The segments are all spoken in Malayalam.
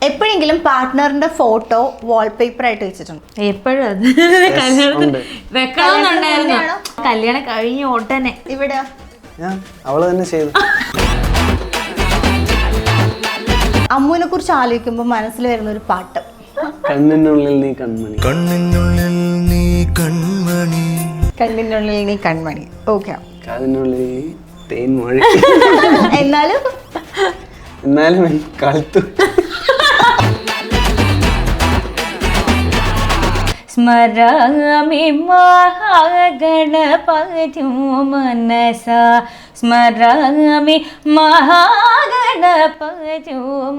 എപ്പോഴെങ്കിലും പാർട്ട്ണറിന്റെ ഫോട്ടോ വാൾപേപ്പർ ആയിട്ട് വെച്ചിട്ടുണ്ട്? എപ്പോഴും അത് കല്യാണത്തിന് വെക്കണമെന്നുണ്ടായിരുന്നു. കല്യാണം കഴിഞ്ഞ ഉടനെ ഇവിടെ അവള് തന്നെ ചെയ്തു. അമ്മുവിനെ കുറിച്ച് ആലോചിക്കുമ്പോൾ മനസ്സിൽ വരുന്ന ഒരു പാട്ട്, കണ്ണിനുള്ളിൽ നീ കൺമണി, കണ്ണിനുള്ളിൽ നീ കൺമണി, കണ്ണിനുള്ളിൽ നീ കൺമണി. ഓക്കെ, കാതിനുള്ളിൽ തേൻമൊഴി, എന്നാലും കളത്തു. സ്മരാമി മഹാഗണപതി മനസാ, സ്മരാമി മഹാഗണപതി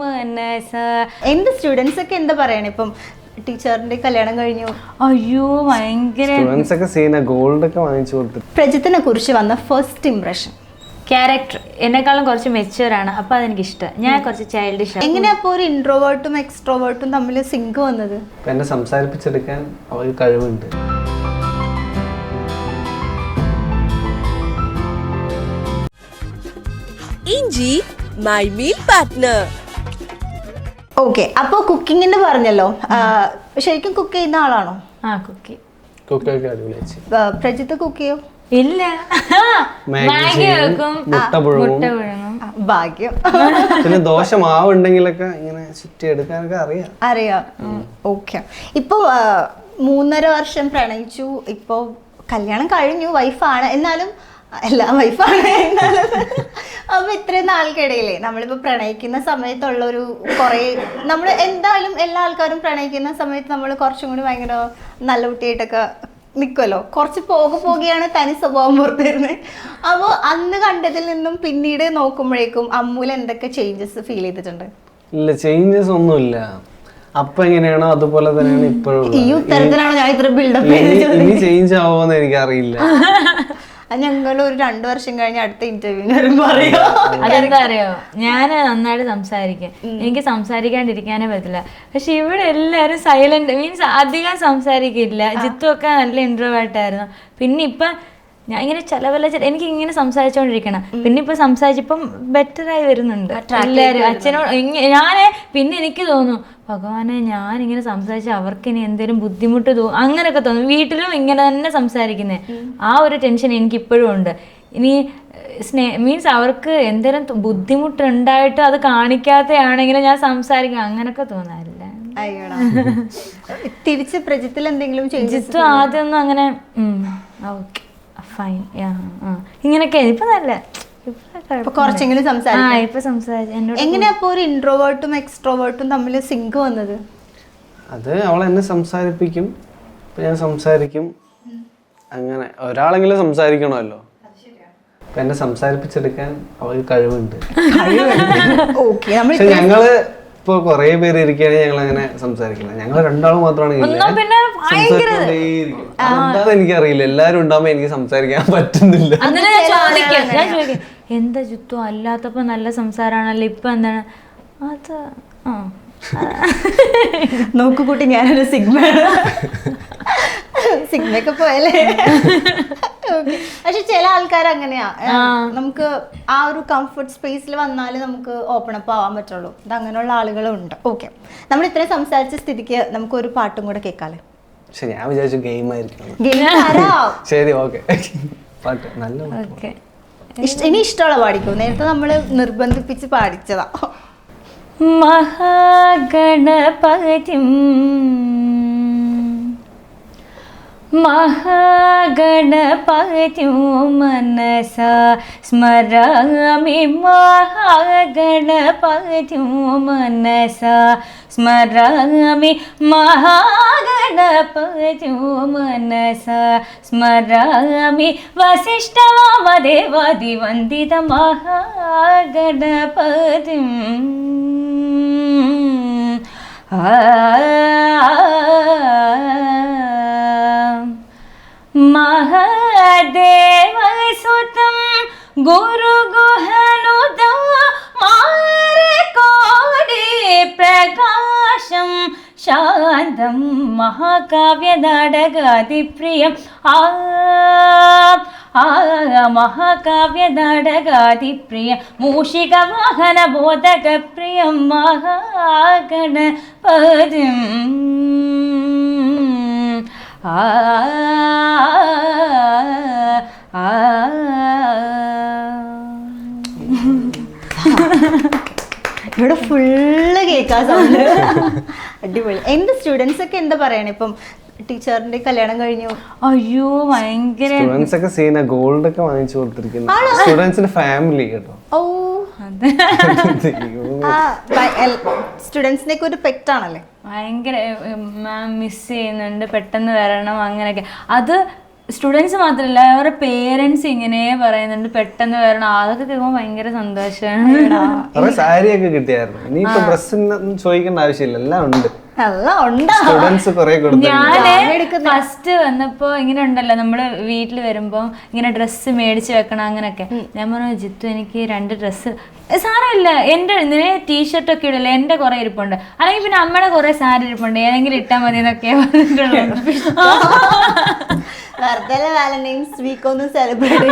മനസാ. എന്റെ സ്റ്റുഡൻസ് ഒക്കെ എന്താ പറയണേ? ഇപ്പം ടീച്ചറിന്റെ കല്യാണം കഴിഞ്ഞു. അയ്യോ ഭയങ്കര സ്റ്റുഡൻസ് ഒക്കെ സീന ഗോൾഡ് ഒക്കെ വാങ്ങിച്ചു കൊടുത്തു. പ്രജിത്തിനെ കുറിച്ച് വന്ന ഫസ്റ്റ് ഇംപ്രഷൻ? ക്യാരക്ടർ എന്നെക്കാളും കുറച്ച് മെച്യൂറാണ്, അപ്പൊ അതെനിക്ക് ഇഷ്ടം. ഞാൻ കുറച്ച് ചൈൽഡിഷ്. എങ്ങനെയാ അപ്പൊ ഒരു ഇൻട്രോവേർട്ടും എക്സ്ട്രോവേർട്ടും തമ്മിൽ സിങ്ക് വന്നത്? എന്നെ സംസാരിപ്പിച്ചെടുക്കാൻ അവൾക്ക് കഴിവുണ്ട്. ഇഞ്ചി മൈ മീൽ പാർട്ട്ണർ. ഓക്കെ, അപ്പൊ കുക്കിങ്ങിന് പറഞ്ഞല്ലോ, ശരിക്കും കുക്ക് ചെയ്യുന്ന ആളാണോ? കുക്കി കുക്കൊക്കെ അടിപൊളിയാச்சு. പ്രജിത്ത് കുക്ക് ചെയ്യോ? ഇല്ല, മാഗി വെക്കും, മുട്ട മുട്ട പുഴുങ്ങും. പുഴുങ്ങും. ഭാഗ്യം. പിന്നെ ദോശ മാവ് ഉണ്ടെങ്കിലൊക്കെ ഇങ്ങനെ ചുറ്റി എടുക്കാനൊക്കെ അറിയാം. ഓക്കെ, ഇപ്പൊ 3.5 വർഷം പ്രണയിച്ചു, ഇപ്പൊ കല്യാണം കഴിഞ്ഞു, വൈഫാണ്. എന്നാലും എല്ലാ വൈഫാണ് എന്നാലും അപ്പൊ ഇത്രയും നാൾക്കിടയിലേ നമ്മളിപ്പോ പ്രണയിക്കുന്ന സമയത്തുള്ള ഒരു കുറെ, നമ്മൾ എന്തായാലും എല്ലാ ആൾക്കാരും പ്രണയിക്കുന്ന സമയത്ത് നമ്മൾ കുറച്ചും കൂടി ഭയങ്കര നല്ല കുട്ടിയായിട്ടൊക്കെ നിൽക്കുമല്ലോ. കുറച്ച് പോകെയാണ് തനി സ്വഭാവം പുറത്തു വരുന്നത്. അപ്പോൾ അന്ന് കണ്ടതിൽ നിന്നും പിന്നീട് നോക്കുമ്പോഴേക്കും അമ്മൂല എന്തൊക്കെ ചേഞ്ചസ് ഫീൽ ചെയ്തിട്ടുണ്ട്? ഇല്ല, ചേഞ്ചസ് ഒന്നുമില്ല. അപ്പൊ എങ്ങനെയാണോ അതുപോലെ തന്നെയാണ് ഇപ്പോഴും. ഈ ഉത്തരത്തിലാണോ ഞാൻ ഇത്ര ബിൽഡപ്പ് ഇനി ചേഞ്ച് ആവുമെന്ന് എനിക്കറിയില്ല. ഞങ്ങൾ ഒരു 2 വർഷം കഴിഞ്ഞ് അടുത്ത ഇന്റർവ്യൂവിന് വരുമ്പോ അറിയോ. അതെന്താ അറിയോ, ഞാൻ നന്നായിട്ട് സംസാരിക്കും, എനിക്ക് സംസാരിക്കാണ്ടിരിക്കാനേ പറ്റില്ല. പക്ഷെ ഇവിടെ എല്ലാരും സൈലന്റ്, മീൻസ് അധികം സംസാരിക്കില്ല. ജിത്തു ഒക്കെ നല്ല ഇൻട്രോവേർട്ട് ആയിരുന്നു. പിന്നെ ഇപ്പൊ ഞാൻ ഇങ്ങനെ എനിക്ക് ഇങ്ങനെ സംസാരിച്ചോണ്ടിരിക്കണം. പിന്നെ ഇപ്പൊ സംസാരിച്ചപ്പം ബെറ്റർ ആയി വരുന്നുണ്ട് എല്ലാരും. അച്ഛനോട് പിന്നെ എനിക്ക് തോന്നും, ഭഗവാനെ ഞാൻ ഇങ്ങനെ സംസാരിച്ച അവർക്ക് ഇനി എന്തെങ്കിലും ബുദ്ധിമുട്ട് തോന്നും, അങ്ങനെയൊക്കെ തോന്നും. വീട്ടിലും ഇങ്ങനെ തന്നെ സംസാരിക്കുന്നേ, ആ ഒരു ടെൻഷൻ എനിക്ക് ഇപ്പോഴും ഉണ്ട്. ഇനി മീൻസ് അവർക്ക് എന്തെങ്കിലും ബുദ്ധിമുട്ടുണ്ടായിട്ട് അത് കാണിക്കാത്തയാണെങ്കിൽ ഞാൻ സംസാരിക്കും, അങ്ങനൊക്കെ തോന്നാറില്ല. തിരിച്ച് പ്രജിത്തിൽ എന്തെങ്കിലും ജിത്തു ആദ്യമൊന്നും അങ്ങനെ ഓക്കെ ഫൈൻ ഇങ്ങനൊക്കെ ഇപ്പൊ നല്ല കുറച്ചെങ്കിലും സംസാരിച്ചു. എങ്ങനെയാ അപ്പൊ ഒരു ഇൻട്രോവേർട്ടും എക്സ്ട്രോവേർട്ടും തമ്മിൽ സിങ്ക് വന്നത്? അത് അവൾ എന്നെ സംസാരിപ്പിക്കും, ഞാൻ സംസാരിക്കും. അങ്ങനെ ഒരാളെങ്കിലും സംസാരിക്കണമല്ലോ. അപ്പൊ എന്നെ സംസാരിപ്പിച്ചെടുക്കാൻ അവൾക്ക് കഴിവുണ്ട്. പക്ഷെ ഞങ്ങള് ഇപ്പൊ കൊറേ പേര് ഇരിക്കുകയാണെങ്കിൽ ഞങ്ങൾ അങ്ങനെ സംസാരിക്കില്ല. ഞങ്ങൾ രണ്ടാളും മാത്രമാണ് എന്താന്ന് എനിക്കറിയില്ല. എല്ലാരും ഉണ്ടാവുമ്പോ എനിക്ക് സംസാരിക്കാൻ പറ്റുന്നില്ല. എന്താ ജിത്തു അല്ലാത്തപ്പോ നല്ല സംസാരാണല്ലോ, ഇപ്പൊ എന്താണ് അത്? നോക്കുകൂട്ടി ഞാനൊരു സിഗ്മയൊക്കെ പോയല്ലേ. പക്ഷെ ചില ആൾക്കാർ അങ്ങനെയാ, നമുക്ക് ആ ഒരു കംഫർട്ട് സ്പേസിൽ വന്നാലേ നമുക്ക് ഓപ്പൺ അപ്പ് ആവാൻ പറ്റുള്ളൂ. ഇത് അങ്ങനെയുള്ള ആളുകളും ഉണ്ട്. ഓക്കെ, നമ്മൾ ഇത്രയും സംസാരിച്ച സ്ഥിതിക്ക് നമുക്ക് ഒരു പാട്ടും കൂടെ കേൾക്കാല്ലേ? പക്ഷെ ഞാൻ വിചാരിച്ചു ഗെയിം ആയിരിക്കും. ശരി, ഓക്കെ. പാട്ട് നല്ല ഇനി ഇഷ്ടമുള്ള പാടിക്കോ. നേരത്തെ നമ്മള് നിർബന്ധിപ്പിച്ച് പാടിച്ചതാ. മഹാഗണപതി മഹാഗണപതി മനസാ, സ്മരാമി മഹാഗണപതി മനസാ, സ്മരാമി മഹാഗണപതി മനസാ, സ്മരാമി വസിഷ്ഠവാമദേവാദി വന്ദിത മഹാഗണപതി. മഹാദേവസുതം ഗുരുഗുഹനുദം മാരകോടി പ്രകാശം ശാന്തം മഹാകാവ്യ നാടകാതിപ്രിയം മഹാകാവ്യ നാടകാതിപ്രിയ മൂഷിക വാഹന ബോധക പ്രിയം മഹാഗണപതിം ഇവിടെ ഫുള്ള് കേൾക്കാൻ സൗണ്ട്. അടിപൊളി. എന്ത് സ്റ്റുഡൻസ് ഒക്കെ എന്താ പറയണേ ഇപ്പം ടീച്ചറിന്റെ കല്യാണം കഴിഞ്ഞു? അയ്യോ ഭയങ്കര സ്റ്റുഡൻസ് ഒക്കെ സീന ഗോൾഡ് ഒക്കെ വാങ്ങിച്ചു കൊടുത്തിരിക്കുന്നു. സ്റ്റുഡൻസിന്റെ ഫാമിലി കേട്ടോ. ഓ സ്റ്റുഡൻസിനെ ഒരു പെറ്റാണല്ലേ? ഭയങ്കര മാം മിസ് ചെയ്യുന്നുണ്ട്, പെട്ടെന്ന് വരണം അങ്ങനെയൊക്കെ. അത് സ്റ്റുഡൻസ് മാത്രമല്ല അവരുടെ പേരൻസ് ഇങ്ങനെ പറയുന്നുണ്ട് പെട്ടെന്ന് വരണം. അതൊക്കെ കേൾക്കുമ്പോൾ ഭയങ്കര സന്തോഷമാണ്. സാരിയൊക്കെ കിട്ടിയായിരുന്നു. ഇനിയിപ്പോ ഡ്രസ്സിന് ചോദിക്കേണ്ട ആവശ്യമില്ല, എല്ലാം ഉണ്ട്. സ്റ്റുഡൻസ് കുറെ ഞാന് ഫസ്റ്റ് വന്നപ്പോ ഇങ്ങനെ ഉണ്ടല്ലോ, നമ്മള് വീട്ടിൽ വരുമ്പോ ഇങ്ങനെ ഡ്രസ്സ് മേടിച്ച് വെക്കണം അങ്ങനെയൊക്കെ. ഞാൻ പറഞ്ഞു ജിത്തു എനിക്ക് 2 ഡ്രസ്സ് സാരമില്ല, എന്റെ ടീഷർട്ട് ഒക്കെ ഇടല്ലോ, എന്റെ കുറെ ഇരിപ്പുണ്ട്, അല്ലെങ്കിൽ പിന്നെ അമ്മയുടെ കുറെ സാരി ഇരിപ്പുണ്ട്, ഏതെങ്കിലും ഇട്ടാ മതി എന്നൊക്കെ പറഞ്ഞിട്ടുള്ളത്. വാലന്റൈൻസ് വീക്ക് ഒന്ന് സെലിബ്രേറ്റ്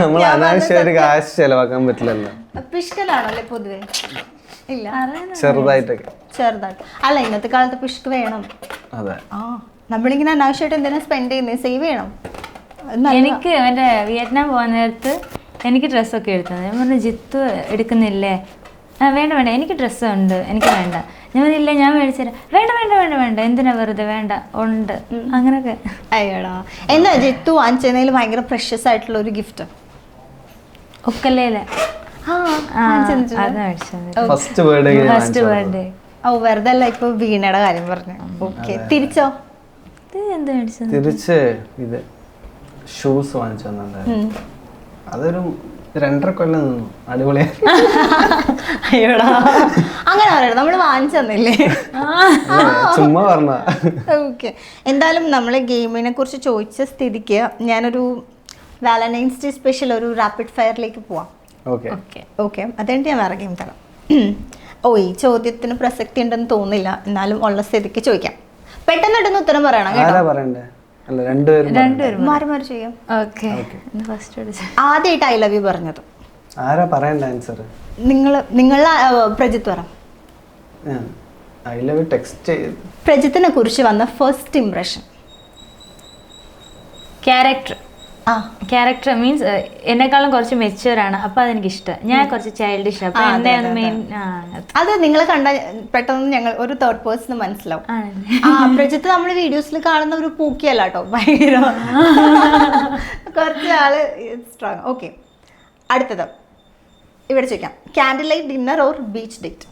നമ്മൾ അനാവശ്യമായിട്ട് കാശ് ചെലവാക്കാൻ പറ്റില്ലല്ലോ. പിഷ്കലാണല്ലേ പൊതുവെ? ഇല്ല, ചെറുതായിട്ടൊക്കെ. ചെറുതായിട്ട് അല്ല, ഇന്നത്തെ കാലത്ത് പിഷ്ക് വേണം. അതെ, നമ്മളിങ്ങനെ അനാവശ്യമായിട്ട് എന്തിനാ സ്പെൻഡ് ചെയ്യുന്നത്? സേവ് ചെയ്യണം. എനിക്ക് മറ്റേ വിയറ്റ്നാം പോകാൻ നേരത്ത് എനിക്ക് ഡ്രസ്സൊക്കെ എടുത്തത്. ഞാൻ പറഞ്ഞു ജിത്തു എടുക്കുന്നില്ലേ? വേണ്ട വേണ്ട എനിക്ക് ഡ്രസ്സ് ഉണ്ട്, എനിക്ക് വേണ്ട. ഞാൻ പറഞ്ഞില്ല ഞാൻ മേടിച്ചുതരാം. വേണ്ട വേണ്ട വേണ്ട വേണ്ട എന്തിനാ വെറുതെ, വേണ്ട ഉണ്ട് അങ്ങനൊക്കെ. അയ്യടാ, എന്താ ജിത്തു വാങ്ങിച്ചതിൽ ഭയങ്കര പ്രഷ്യസ് ആയിട്ടുള്ള ഒരു ഗിഫ്റ്റ്? ഒക്കല്ലേലെ ഫസ്റ്റ് ബർത്ത്ഡേ. ഓ വെറുതെ അല്ല, ഇപ്പൊ വീണയുടെ കാര്യം പറഞ്ഞു. ഓക്കെ, തിരിച്ചോ? തിരിച്ച് ഇത് ഷൂസ് വാങ്ങിച്ചു തന്നിട്ടുണ്ടായിരുന്നു. അതൊരു 2.5 കൊല്ലം നിന്നു. അടിപൊളിയായി. അയ്യോടാ, അങ്ങനെ പറയണം, നമ്മള് വാങ്ങിച്ചു തന്നില്ലേ? ചുമ്മാ പറഞ്ഞ. ഓക്കെ, എന്തായാലും നമ്മള് ഗെയിമിനെ കുറിച്ച് ചോദിച്ച സ്ഥിതിക്ക് ഞാനൊരു വാലന്റൈൻസ് ഡേ സ്പെഷ്യൽ ഒരു റാപ്പിഡ് ഫയറിലേക്ക് പോവാം. ഓക്കെ, അതെനിക്ക് ഞാൻ വേറെ ഗെയിം തരാം. ഓ, ഈ ചോദ്യത്തിന് പ്രസക്തി ഉണ്ടെന്ന് തോന്നില്ല, എന്നാലും ഉള്ള സ്ഥിതിക്ക് ചോദിക്കാം. പെട്ടെന്ന് ഉത്തരം പറയണം കേട്ടോ. മാറി മാറി ചെയ്യാം. ആദ്യമായിട്ട് ഐ ലവ് യു പറഞ്ഞത് ആരാ പറയണ്ട ആൻസർ? നിങ്ങളെ പ്രജിത്ത് പറ. ഐ ലവ് യു ടെക്സ്റ്റ് ചെയ്തു. പ്രജിത്തിനെ കുറിച്ച് വന്ന ഫസ്റ്റ് ഇംപ്രഷൻ? ക്യാരക്ടർ മീൻസ് എന്നെക്കാളും കുറച്ച് മെച്യൂർ ആണ്, അപ്പൊ അതെനിക്ക് ഇഷ്ടം. ഞാൻ കുറച്ച് ചൈൽഡിഷ്. അത് നിങ്ങളെ കണ്ട പെട്ടെന്ന് ഞങ്ങൾ ഒരു തേർഡ് പേഴ്സൺ മനസ്സിലാവും. പ്രജിത്ത് നമ്മുടെ വീഡിയോസിൽ കാണുന്ന ഒരു പൂക്കിയല്ല കേട്ടോ, ഭയങ്കര കുറച്ച് ആള് സ്ട്രോങ്. ഓക്കെ, അടുത്തത് ഇവിടെ ചോദിക്കാം. Candle light dinner or beach date?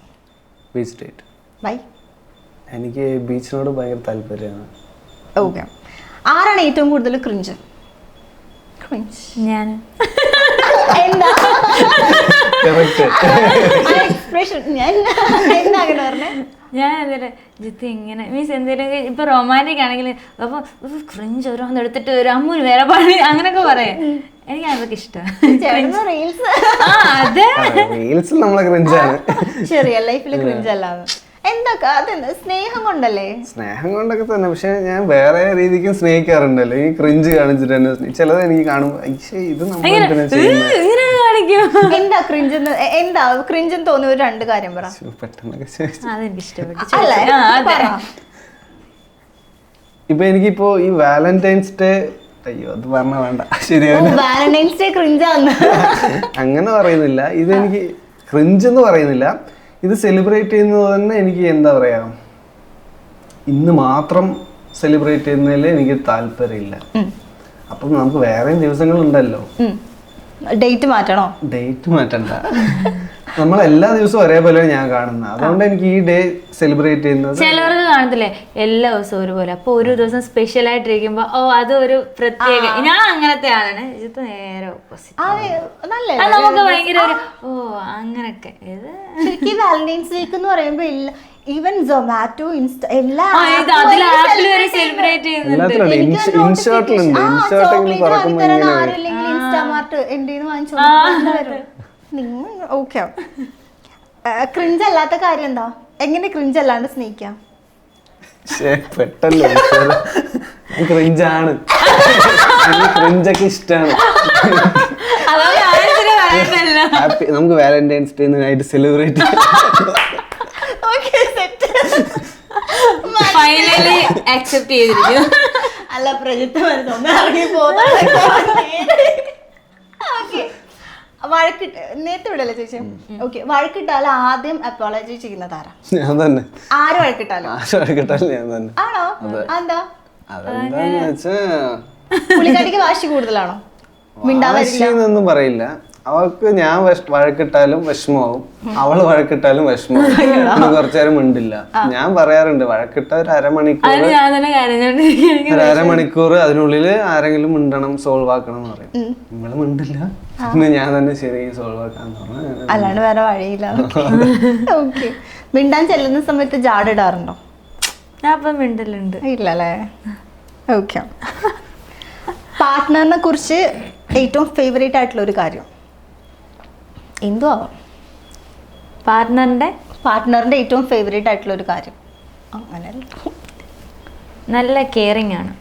Beach date. Bye. എനിക്ക് ബീച്ചിനോട് ഭയങ്കര താല്പര്യമാണ്. ഓക്കെ, ആരാണ് ഏറ്റവും കൂടുതൽ ക്രിഞ്ച്? ഞാൻ. എന്താ എക്സ്പ്രഷൻ? ഞാൻ എന്തായാലും ജിത്ത് ഇങ്ങനെ മീൻസ് എന്തെങ്കിലും ഇപ്പൊ റൊമാൻറ്റിക് ആണെങ്കിൽ അപ്പൊ ക്രിഞ്ച് ഓരോന്ന് എടുത്തിട്ട് ഒരു അമ്മൂന് വേറെ പണി അങ്ങനൊക്കെ പറയാം. എനിക്ക് അതൊക്കെ ഇഷ്ടമാണ്. റിയൽ ലൈഫിൽ ക്രിഞ്ച് അല്ലാതെ എന്തൊക്കെ? അതെന്താ, സ്നേഹം കൊണ്ടല്ലേ? സ്നേഹം കൊണ്ടൊക്കെ തന്നെ, പക്ഷെ ഞാൻ വേറെ രീതിക്കും സ്നേഹിക്കാറുണ്ടല്ലോ. ഈ ക്രിഞ്ച് കാണിച്ചിട്ട് തന്നെ ചിലത് എനിക്ക് കാണുമ്പോ ഇത് എന്താ ക്രിഞ്ച്? എന്താ ക്രിഞ്ച് തോന്നിയ ഒരു 2 കാര്യം പറ. അതെനിക്ക് ഇഷ്ടപ്പെട്ടു. ഇപ്പൊ എനിക്കിപ്പോ ഈ വാലന്റൈൻസ് ഡേ, അയ്യോ അത് പറഞ്ഞ വേണ്ട, ശരിയാണ്. വാലന്റൈൻസ് ഡേ ക്രിഞ്ചാന്ന് അങ്ങനെ പറയുന്നില്ല. ഇതെനിക്ക് ക്രിഞ്ച് എന്ന് പറയുന്നില്ല, ഇത് സെലിബ്രേറ്റ് ചെയ്യുന്നത് തന്നെ എനിക്ക് എന്താ പറയാ, ഇന്ന് മാത്രം സെലിബ്രേറ്റ് ചെയ്യുന്നതിൽ എനിക്ക് താല്പര്യമില്ല. അപ്പം നമുക്ക് വേറെയും ദിവസങ്ങളുണ്ടല്ലോ. ഡേറ്റ് മാറ്റണോ? ഡേറ്റ് മാറ്റണ്ട, നമ്മൾ എല്ലാ ദിവസവും ഒരേപോലെ ഞാൻ കാണുന്നത്. അതുകൊണ്ട് എനിക്ക് ഈ ഡേ സെലിബ്രേറ്റ് ചെയ്യുന്നത്. ചിലവർക്ക് കാണത്തില്ലേ എല്ലാ ദിവസവും ഒരുപോലെ, അപ്പൊ ഒരു ദിവസം സ്പെഷ്യൽ ആയിട്ടിരിക്കുമ്പോ ഓ അത് ഒരു പ്രത്യേക. ഞാൻ അങ്ങനത്തെ ആളാണ്, ഇത് നേരെ ഓപ്പോസിറ്റ്. നമുക്ക് ഭയങ്കര ഒരു ഓ അങ്ങനൊക്കെ. ശരിക്കും വാലന്റൈൻസ് വീക്ക് എന്ന് പറയുമ്പോ ഈവൻ സൊമാറ്റോ, ഇൻസ്റ്റ എല്ലാം ഇൻസ്റ്റാമാർട്ട് എന്റെ വാങ്ങിച്ചോ. ഓക്കെ, ക്രിഞ്ച് അല്ലാത്ത കാര്യം എന്താ? എങ്ങനെ ക്രിഞ്ച് അല്ലാണ്ട് സ്നേഹിക്കാം? പെട്ടല്ലോ ക്രിഞ്ചാണ്. ക്രിഞ്ചൊക്കെ ഇഷ്ടമാണ്. ഹാപ്പി, നമുക്ക് വാലന്റൈൻസ് ഡേ ആയിട്ട് സെലിബ്രേറ്റ് ഫൈനലി അക്സെപ്റ്റ് ചെയ്തിരിക്കും. അല്ല പ്രജിത്ത് വരുന്ന ഇറങ്ങി പോകുന്ന വഴക്കിട്ട് നേരത്തെ വിടല്ലേ ചോദിച്ചേ. ഓക്കെ, വഴക്കിട്ടാലും ആദ്യം അപ്പോളജി ചെയ്യുന്നത് ആരാ? ഞാൻ തന്നെ. ആര് വഴക്കിട്ടാലും? ആര് വഴക്കിട്ടാലും ഞാൻ തന്നെ. ആണോ? എന്താ? അതെന്താന്ന് വെച്ചാ പുള്ളിക്കാരിക്ക് വാശി കൂടുതലാണോ? വാശിന്നൊന്നും പറയില്ല. അവൾക്ക് ഞാൻ വഴക്കിട്ടാലും വിഷമാവും, അവള് വഴക്കിട്ടാലും വിഷമാവും. കുറച്ചു നേരം മിണ്ടില്ല. ഞാൻ പറയാറുണ്ട് വഴക്കിട്ട ഒരു അരമണിക്കൂർ അതിനുള്ളിൽ ആരെങ്കിലും മിണ്ടണം, സോൾവ് ആക്കണം എന്ന് പറയും. നമ്മള് മിണ്ടില്ല, പിന്നെ ഞാൻ തന്നെ ശരി സോൾവ് ആക്കാന്ന് പറഞ്ഞു. അല്ലാണ്ട് വേറെ വഴിയില്ല. ഓക്കെ, മിണ്ടാൻ ചെല്ലുന്ന സമയത്ത് ജാടിടാറുണ്ടോ? ഞാൻ അപ്പം മിണ്ടലുണ്ട്. ഇല്ലല്ലേ. ഓക്കെ, പാർട്ട്ണറിനെ കുറിച്ച് ഏറ്റവും ഫേവറേറ്റ് ആയിട്ടുള്ള ഒരു കാര്യം എന്തോ ആവാം? പാർട്ട്ണറിന്റെ ഏറ്റവും ഫേവറേറ്റ് ആയിട്ടുള്ള ഒരു കാര്യം. അങ്ങനെ നല്ല കെയറിങ് ആണ്.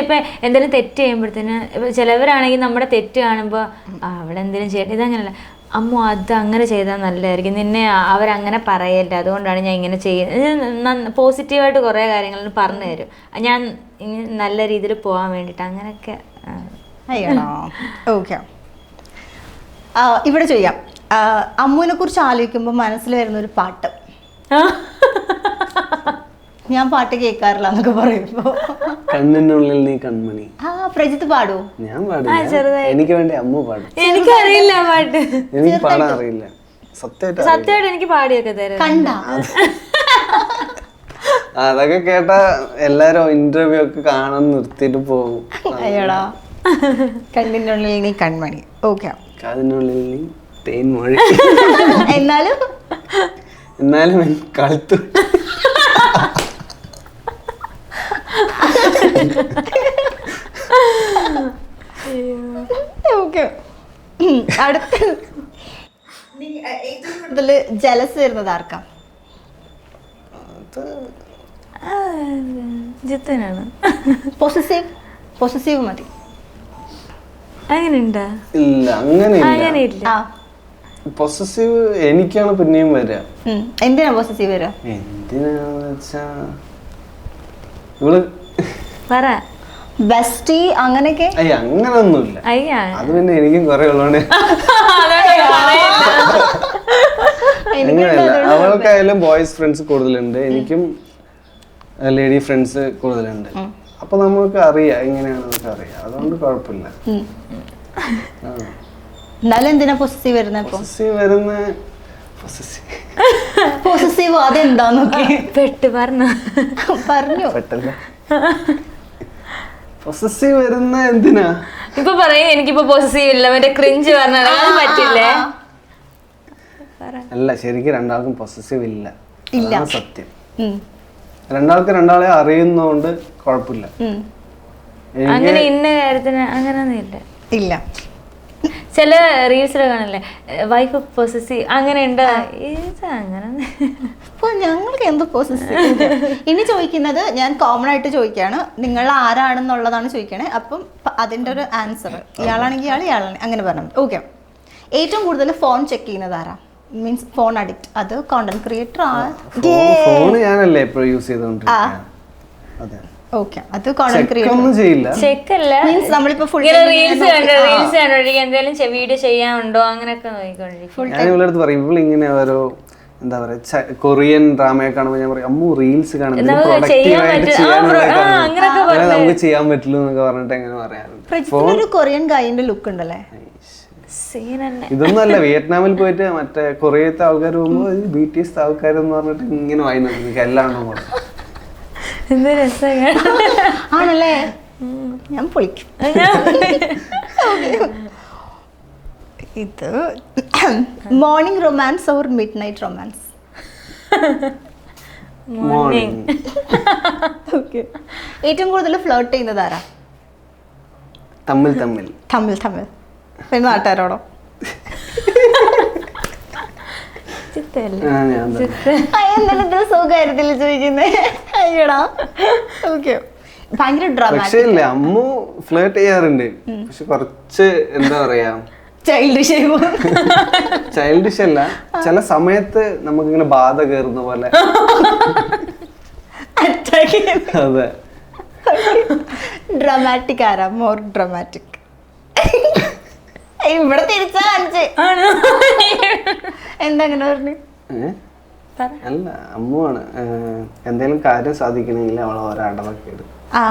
ഇപ്പൊ എന്തെങ്കിലും തെറ്റ് ചെയ്യുമ്പോഴത്തേന് ചിലവരാണെങ്കിൽ നമ്മുടെ തെറ്റ് കാണുമ്പോ അവിടെ എന്തെങ്കിലും ചെയ്യട്ടെ, ഇതങ്ങനല്ല, അമ്മ അത് അങ്ങനെ ചെയ്താൽ നല്ലതായിരിക്കും, നിന്നെ അവരങ്ങനെ പറയല്ല, അതുകൊണ്ടാണ് ഞാൻ ഇങ്ങനെ ചെയ്യുന്നത്. പോസിറ്റീവായിട്ട് കുറേ കാര്യങ്ങൾ പറഞ്ഞു തരും, ഞാൻ നല്ല രീതിയിൽ പോകാൻ വേണ്ടിയിട്ട് അങ്ങനെയൊക്കെ. ഓക്കെ, ഇവിടെ ചെയ്യാം. അമ്മുവിനെ കുറിച്ച് ആലോചിക്കുമ്പോൾ മനസ്സിൽ വരുന്ന ഒരു പാട്ട്. ഞാൻ പാട്ട് കേൾക്കാറില്ല എന്നൊക്കെ പറയുമ്പോ കണ്ണിനുള്ളിൽ നീ കൺമണി. പ്രജിത്ത് പാടുവോ? ഞാൻ പാടില്ല, എനിക്ക് വേണ്ടി അമ്മ പാടും. എനിക്കറിയില്ല പാട്ട്, എനിക്ക് പാടാൻ അറിയില്ല. സത്യമായിട്ട് എനിക്ക് പാടിയൊക്കെ തരാം. കണ്ടാ അതൊക്കെ കേട്ടാ എല്ലാരും ഇന്റർവ്യൂ ഒക്കെ കാണാൻ നിർത്തിയിട്ട് പോകും. അയ്യോടാ, കണ്ണിനുള്ളിൽ നീ കൺമണി. ഓക്കെ, കാതിനുള്ളിൽ നീ തേൻമൊഴി. എന്നാലും കളുത്തു. ഓക്കെ, അടുത്ത ഏറ്റവും കൂടുതൽ ജലസ് വരുന്നത് ആർക്കാ? ജിത്തനാണ്. പൊസസീവ് മതി. അങ്ങനെയുണ്ടാ? ഇല്ല, അങ്ങനെ ഇല്ല. പൊസസീവ് എനിക്കാണ് പിന്നെയും വരിക. എന്തിനാ പൊസസീവ് വരിക? എന്തിനാന്ന് വെച്ചാ ഇവള് പറ ബെസ്റ്റി അങ്ങനെയൊക്കെ. അയ്യ, അങ്ങനൊന്നുമില്ല. അത് പിന്നെ എനിക്കും കുറെ ഉള്ളതുകൊണ്ട് അങ്ങനെയല്ല. അവൾക്കായാലും ബോയ്സ് ഫ്രണ്ട്സ് കൂടുതലുണ്ട്, എനിക്കും ലേഡി ഫ്രണ്ട്സ് കൂടുതലുണ്ട്. അപ്പൊ നമുക്ക് അറിയാം എങ്ങനെയാണെന്നൊക്കെ അറിയാം, അതുകൊണ്ട് കുഴപ്പമില്ല. എന്നാലും എന്തിനാ പൊസസീവ് വരുന്നത്? പൊസസീവ് അതെന്താന്നൊക്കെ പറഞ്ഞു പെട്ടല്ല. പൊസസീവ് വരുന്ന എന്തിനാ ഇപ്പൊ പറയും? എനിക്കിപ്പോ പൊസസീവ് ഇല്ല, മറ്റേ ക്രിഞ്ച് പറഞ്ഞാൽ പറ്റില്ലേ? അല്ല, ശരിക്കും രണ്ടാൾക്കും പൊസസീവ് ഇല്ല, സത്യം. രണ്ടാൾക്ക് രണ്ടാളെ അറിയുന്നോണ്ട് കുഴപ്പമില്ല. അങ്ങനെ ഇന്ന കാര്യത്തിന് അങ്ങനെയൊന്നും ഇല്ല. ചില റീൽസിൽ കാണല്ലേ വൈഫ് പൊസസീവ്, അങ്ങനെ ഉണ്ട്. അങ്ങനെ ഞങ്ങൾക്ക് എന്ത് പൊസസീവ്? ഇനി ചോദിക്കുന്നത് ഞാൻ കോമൺ ആയിട്ട് ചോദിക്കുകയാണ്, നിങ്ങൾ ആരാണെന്നുള്ളതാണ് ചോദിക്കണേ. അപ്പം അതിൻ്റെ ഒരു ആൻസർ ഇയാളാണെങ്കിൽ ഇയാളാണെങ്കിൽ അങ്ങനെ പറഞ്ഞു. ഓക്കെ, ഏറ്റവും കൂടുതൽ ഫോൺ ചെക്ക് ചെയ്യുന്നത് ആരാ? മീൻസ് ഫോൺ അഡിക്റ്റ്, അത് കോണ്ടന്റ് ക്രിയേറ്റർ ഫോൺ ഞാനല്ലേ എപ്പോഴും യൂസ് ചെയ്തോണ്ടിരിക്കുന്നത്. ഓക്കെ, അത് കോണ്ടന്റ് ക്രിയേറ്റർ ചെക്കല്ല, മീൻസ് നമ്മളിപ്പോ ഫുൾ റീൽസ് കണ്ടോണ്ടിരിക്കും, എന്തെങ്കിലും വീഡിയോ ചെയ്യാനുണ്ടോ അങ്ങനെയൊക്കെ നോക്കിക്കൊണ്ടിരിക്കും. ഞാൻ ഇവളടുത്ത് പറയും, ഇവള് ഇങ്ങനെ ഓരോ എന്താ പറയാ കൊറിയൻ ഡ്രാമയൊക്കെ കാണുമ്പോൾ ഞാൻ പറയും, അമ്മ റീൽസ് കാണുന്നത് പ്രൊഡക്റ്റീവായിട്ട് നമുക്ക് ചെയ്യാൻ പറ്റുള്ളൂ എന്നൊക്കെ പറഞ്ഞിട്ട് എങ്ങനെ പറയാറുണ്ട്. കൊറിയൻ ഗൈന്റെ ലുക്ക് ഉണ്ടല്ലേ? ഇതൊന്നും അല്ല, വിയറ്റ്നാമിൽ പോയിട്ട് മറ്റേ കൊറിയത്തെ ആൾക്കാർ പോകുമ്പോ BTS ആൾക്കാരെന്ന് പറഞ്ഞിട്ട് ഇങ്ങനെ വായി നോക്കി എല്ലാം കൂടെ. ആണല്ലേ? ഞാൻ പൊളിക്കും. ഇത് morning romance or mid night romance? Morning. Okay, ഏറ്റവും കൂടുതൽ ഫ്ലേർട്ട് ചെയ്യുന്നത് ആരാ? തമ്മിൽ പിന്നെ നാട്ടുകാരോടോ? സുഖമായിരുന്നില്ല ചോദിക്കുന്നേ. അയ്യടാ. ഓക്കെ, ഭയങ്കര പക്ഷേ ഡ്രാമാറ്റിക് ഇല്ല അമ്മു ഫ്ലേർട്ട് ചെയ്യാറുണ്ട്. പക്ഷെ കുറച്ച് എന്താ പറയാ ചൈൽഡിഷ് ചൈൽഡിഷ് അല്ല, ചില സമയത്ത് നമുക്കിങ്ങനെ ബാധ കയറുന്ന പോലെ. അതെ. ഡ്രാമാറ്റിക് ആരാ മോർ ഡ്രാമാറ്റിക്? ഇവിടെ തിരിച്ചാ കാണിച്ചേ. എന്താ അങ്ങനെ പറഞ്ഞു? അല്ല അമ്മുവാണ് എന്തെങ്കിലും കാര്യം സാധിക്കണമെങ്കിൽ അവൾ ഓരോ അടവൊക്കെ ഇടും. ആ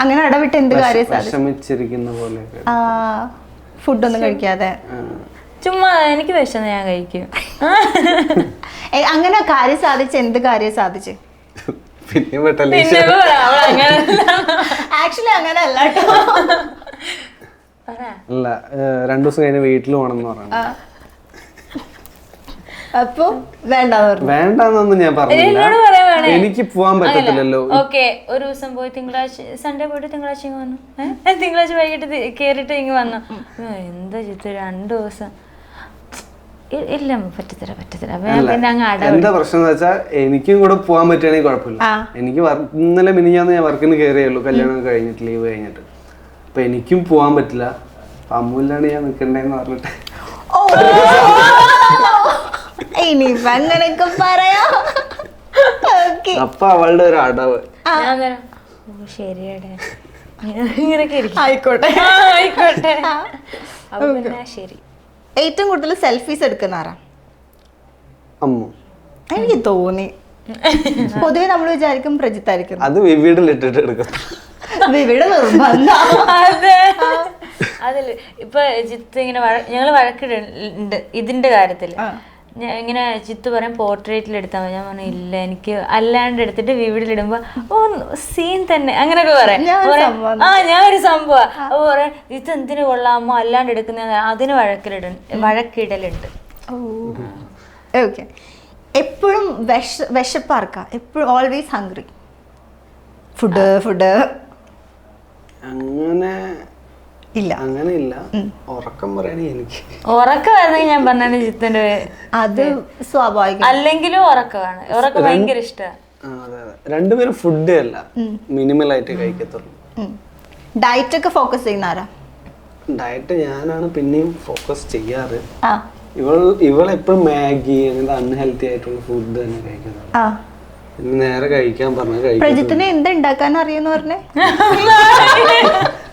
അങ്ങനെ അടവിട്ട് എന്ത് കാര്യം വിഷമിച്ചിരിക്കുന്ന പോലെ ഫുഡൊന്നും കഴിക്കാതെ ചുമ്മാ എനിക്ക് വിശന്ന് ഞാൻ കഴിക്കും. അങ്ങനെ കാര്യം സാധിച്ച് എന്ത് കാര്യം സാധിച്ച്? പിന്നെ ആക്ച്വലി അങ്ങനെ അല്ല കേട്ടോ. അല്ല 2 ദിവസം കഴിഞ്ഞ് വീട്ടിൽ പോകണമെന്ന് പറഞ്ഞു. അപ്പൊ വേണ്ടെന്നൊന്നും ഞാൻ പറഞ്ഞില്ല. എനിക്ക് പോവാൻ പറ്റത്തില്ലല്ലോ. ഓക്കെ, ഒരു ദിവസം പോയി തിങ്കളാഴ്ച സൺഡേ പോയിട്ട് തിങ്കളാഴ്ച ഇങ്ങ് വന്നു. തിങ്കളാഴ്ച വൈകിട്ട് കേറിട്ട് ഇങ്ങ് വന്നു. എന്താ ചിത്തു 2 ദിവസം ഇല്ല പറ്റത്തില്ല. പിന്നെ അങ്ങ് എന്താ പ്രശ്നം എന്ന് വെച്ചാൽ എനിക്കും കൂടെ പോവാൻ പറ്റുകയാണെങ്കിൽ കുഴപ്പമില്ല. എനിക്ക് ഇന്നലെ മിനിഞ്ഞാന്ന് ഞാൻ വർക്കിന് കയറിയുള്ളൂ, കല്യാണം കഴിഞ്ഞിട്ട് ലീവ് കഴിഞ്ഞിട്ട്. അപ്പൊ എനിക്കും പോവാൻ പറ്റില്ല. അമ്മൂലാണ് ഞാൻ നിൽക്കണ്ടേന്ന് പറഞ്ഞിട്ട് ഇനിയിപ്പോ അങ്ങനെയൊക്കെ പറയാം. അപ്പൊ അവളുടെ ഒരു അടവ് ശരിയടെ ഇങ്ങനെയൊക്കെ ആയിക്കോട്ടെ. ശരി. ഏറ്റവും കൂടുതൽ സെൽഫീസ് എടുക്കുന്നതാരാ? അമ്മു. എനിക്ക് തോന്നി പൊതുവെ നമ്മൾ വിചാരിക്കും പ്രജിത്തായിരിക്കും. അത് വിവിഡിലിട്ടിട്ട് എടുക്കും. വിവിയുടെ നിർബന്ധം. അതില് ഇപ്പൊ ജിത്ത് ഇങ്ങനെ ഞങ്ങള് വഴക്കിടുന്നുണ്ട് ഇതിന്റെ കാര്യത്തില്. ഇങ്ങനെ ജിത്ത് പറയും പോർട്രേറ്റിൽ എടുത്താൽ മതി. ഞാൻ പറഞ്ഞു ഇല്ല, എനിക്ക് അല്ലാണ്ട് എടുത്തിട്ട് വിവിഡിലിടുമ്പോ സീൻ തന്നെ അങ്ങനെയൊക്കെ പറയാം. ഞാനൊരു സംഭവം അപ്പൊ പറയാം ഇത് എന്തിനു കൊള്ളാമോ അല്ലാണ്ട് എടുക്കുന്ന അതിന് വഴക്കിടലുണ്ട്. ഓക്കെ. എപ്പോഴും വിശപ്പാർക്കാ? എപ്പോഴും ഓൾവേസ് ഹംഗ്രി? ഫുഡ് അങ്ങനെ ഇല്ല. അങ്ങനെ ഇല്ല. ഉറക്കം പറയണേ എനിക്ക് ഉറക്കമായിരുന്നെങ്കിൽ ഞാൻ പറഞ്ഞ ജിത്തിന്റെ അത് സ്വാഭാവികം. അല്ലെങ്കിലും ഉറക്കമാണ്. ഉറക്കം ഭയങ്കര ഇഷ്ടമാണ്. രണ്ടുപേരും ഫുഡ് അല്ല മിനിമൽ ആയിട്ട് കഴിക്കത്തുള്ളൂ. ഡയറ്റ് ഒക്കെ ഫോക്കസ് ചെയ്യുന്ന ആരാ? ഡയറ്റ് ഞാനാണ് പിന്നെയും ഫോക്കസ് ചെയ്യാറ്. ഇവളെപ്പോഴും മാഗി അങ്ങനത്തെ അൺഹെൽത്തി ആയിട്ടുള്ള ഫുഡ് തന്നെ കഴിക്കുന്നത്. നേരെ കഴിക്കാൻ പറഞ്ഞു. പ്രജിത്തിന് എന്ത് ഉണ്ടാക്കാൻ അറിയുമെന്ന് പറഞ്ഞേ?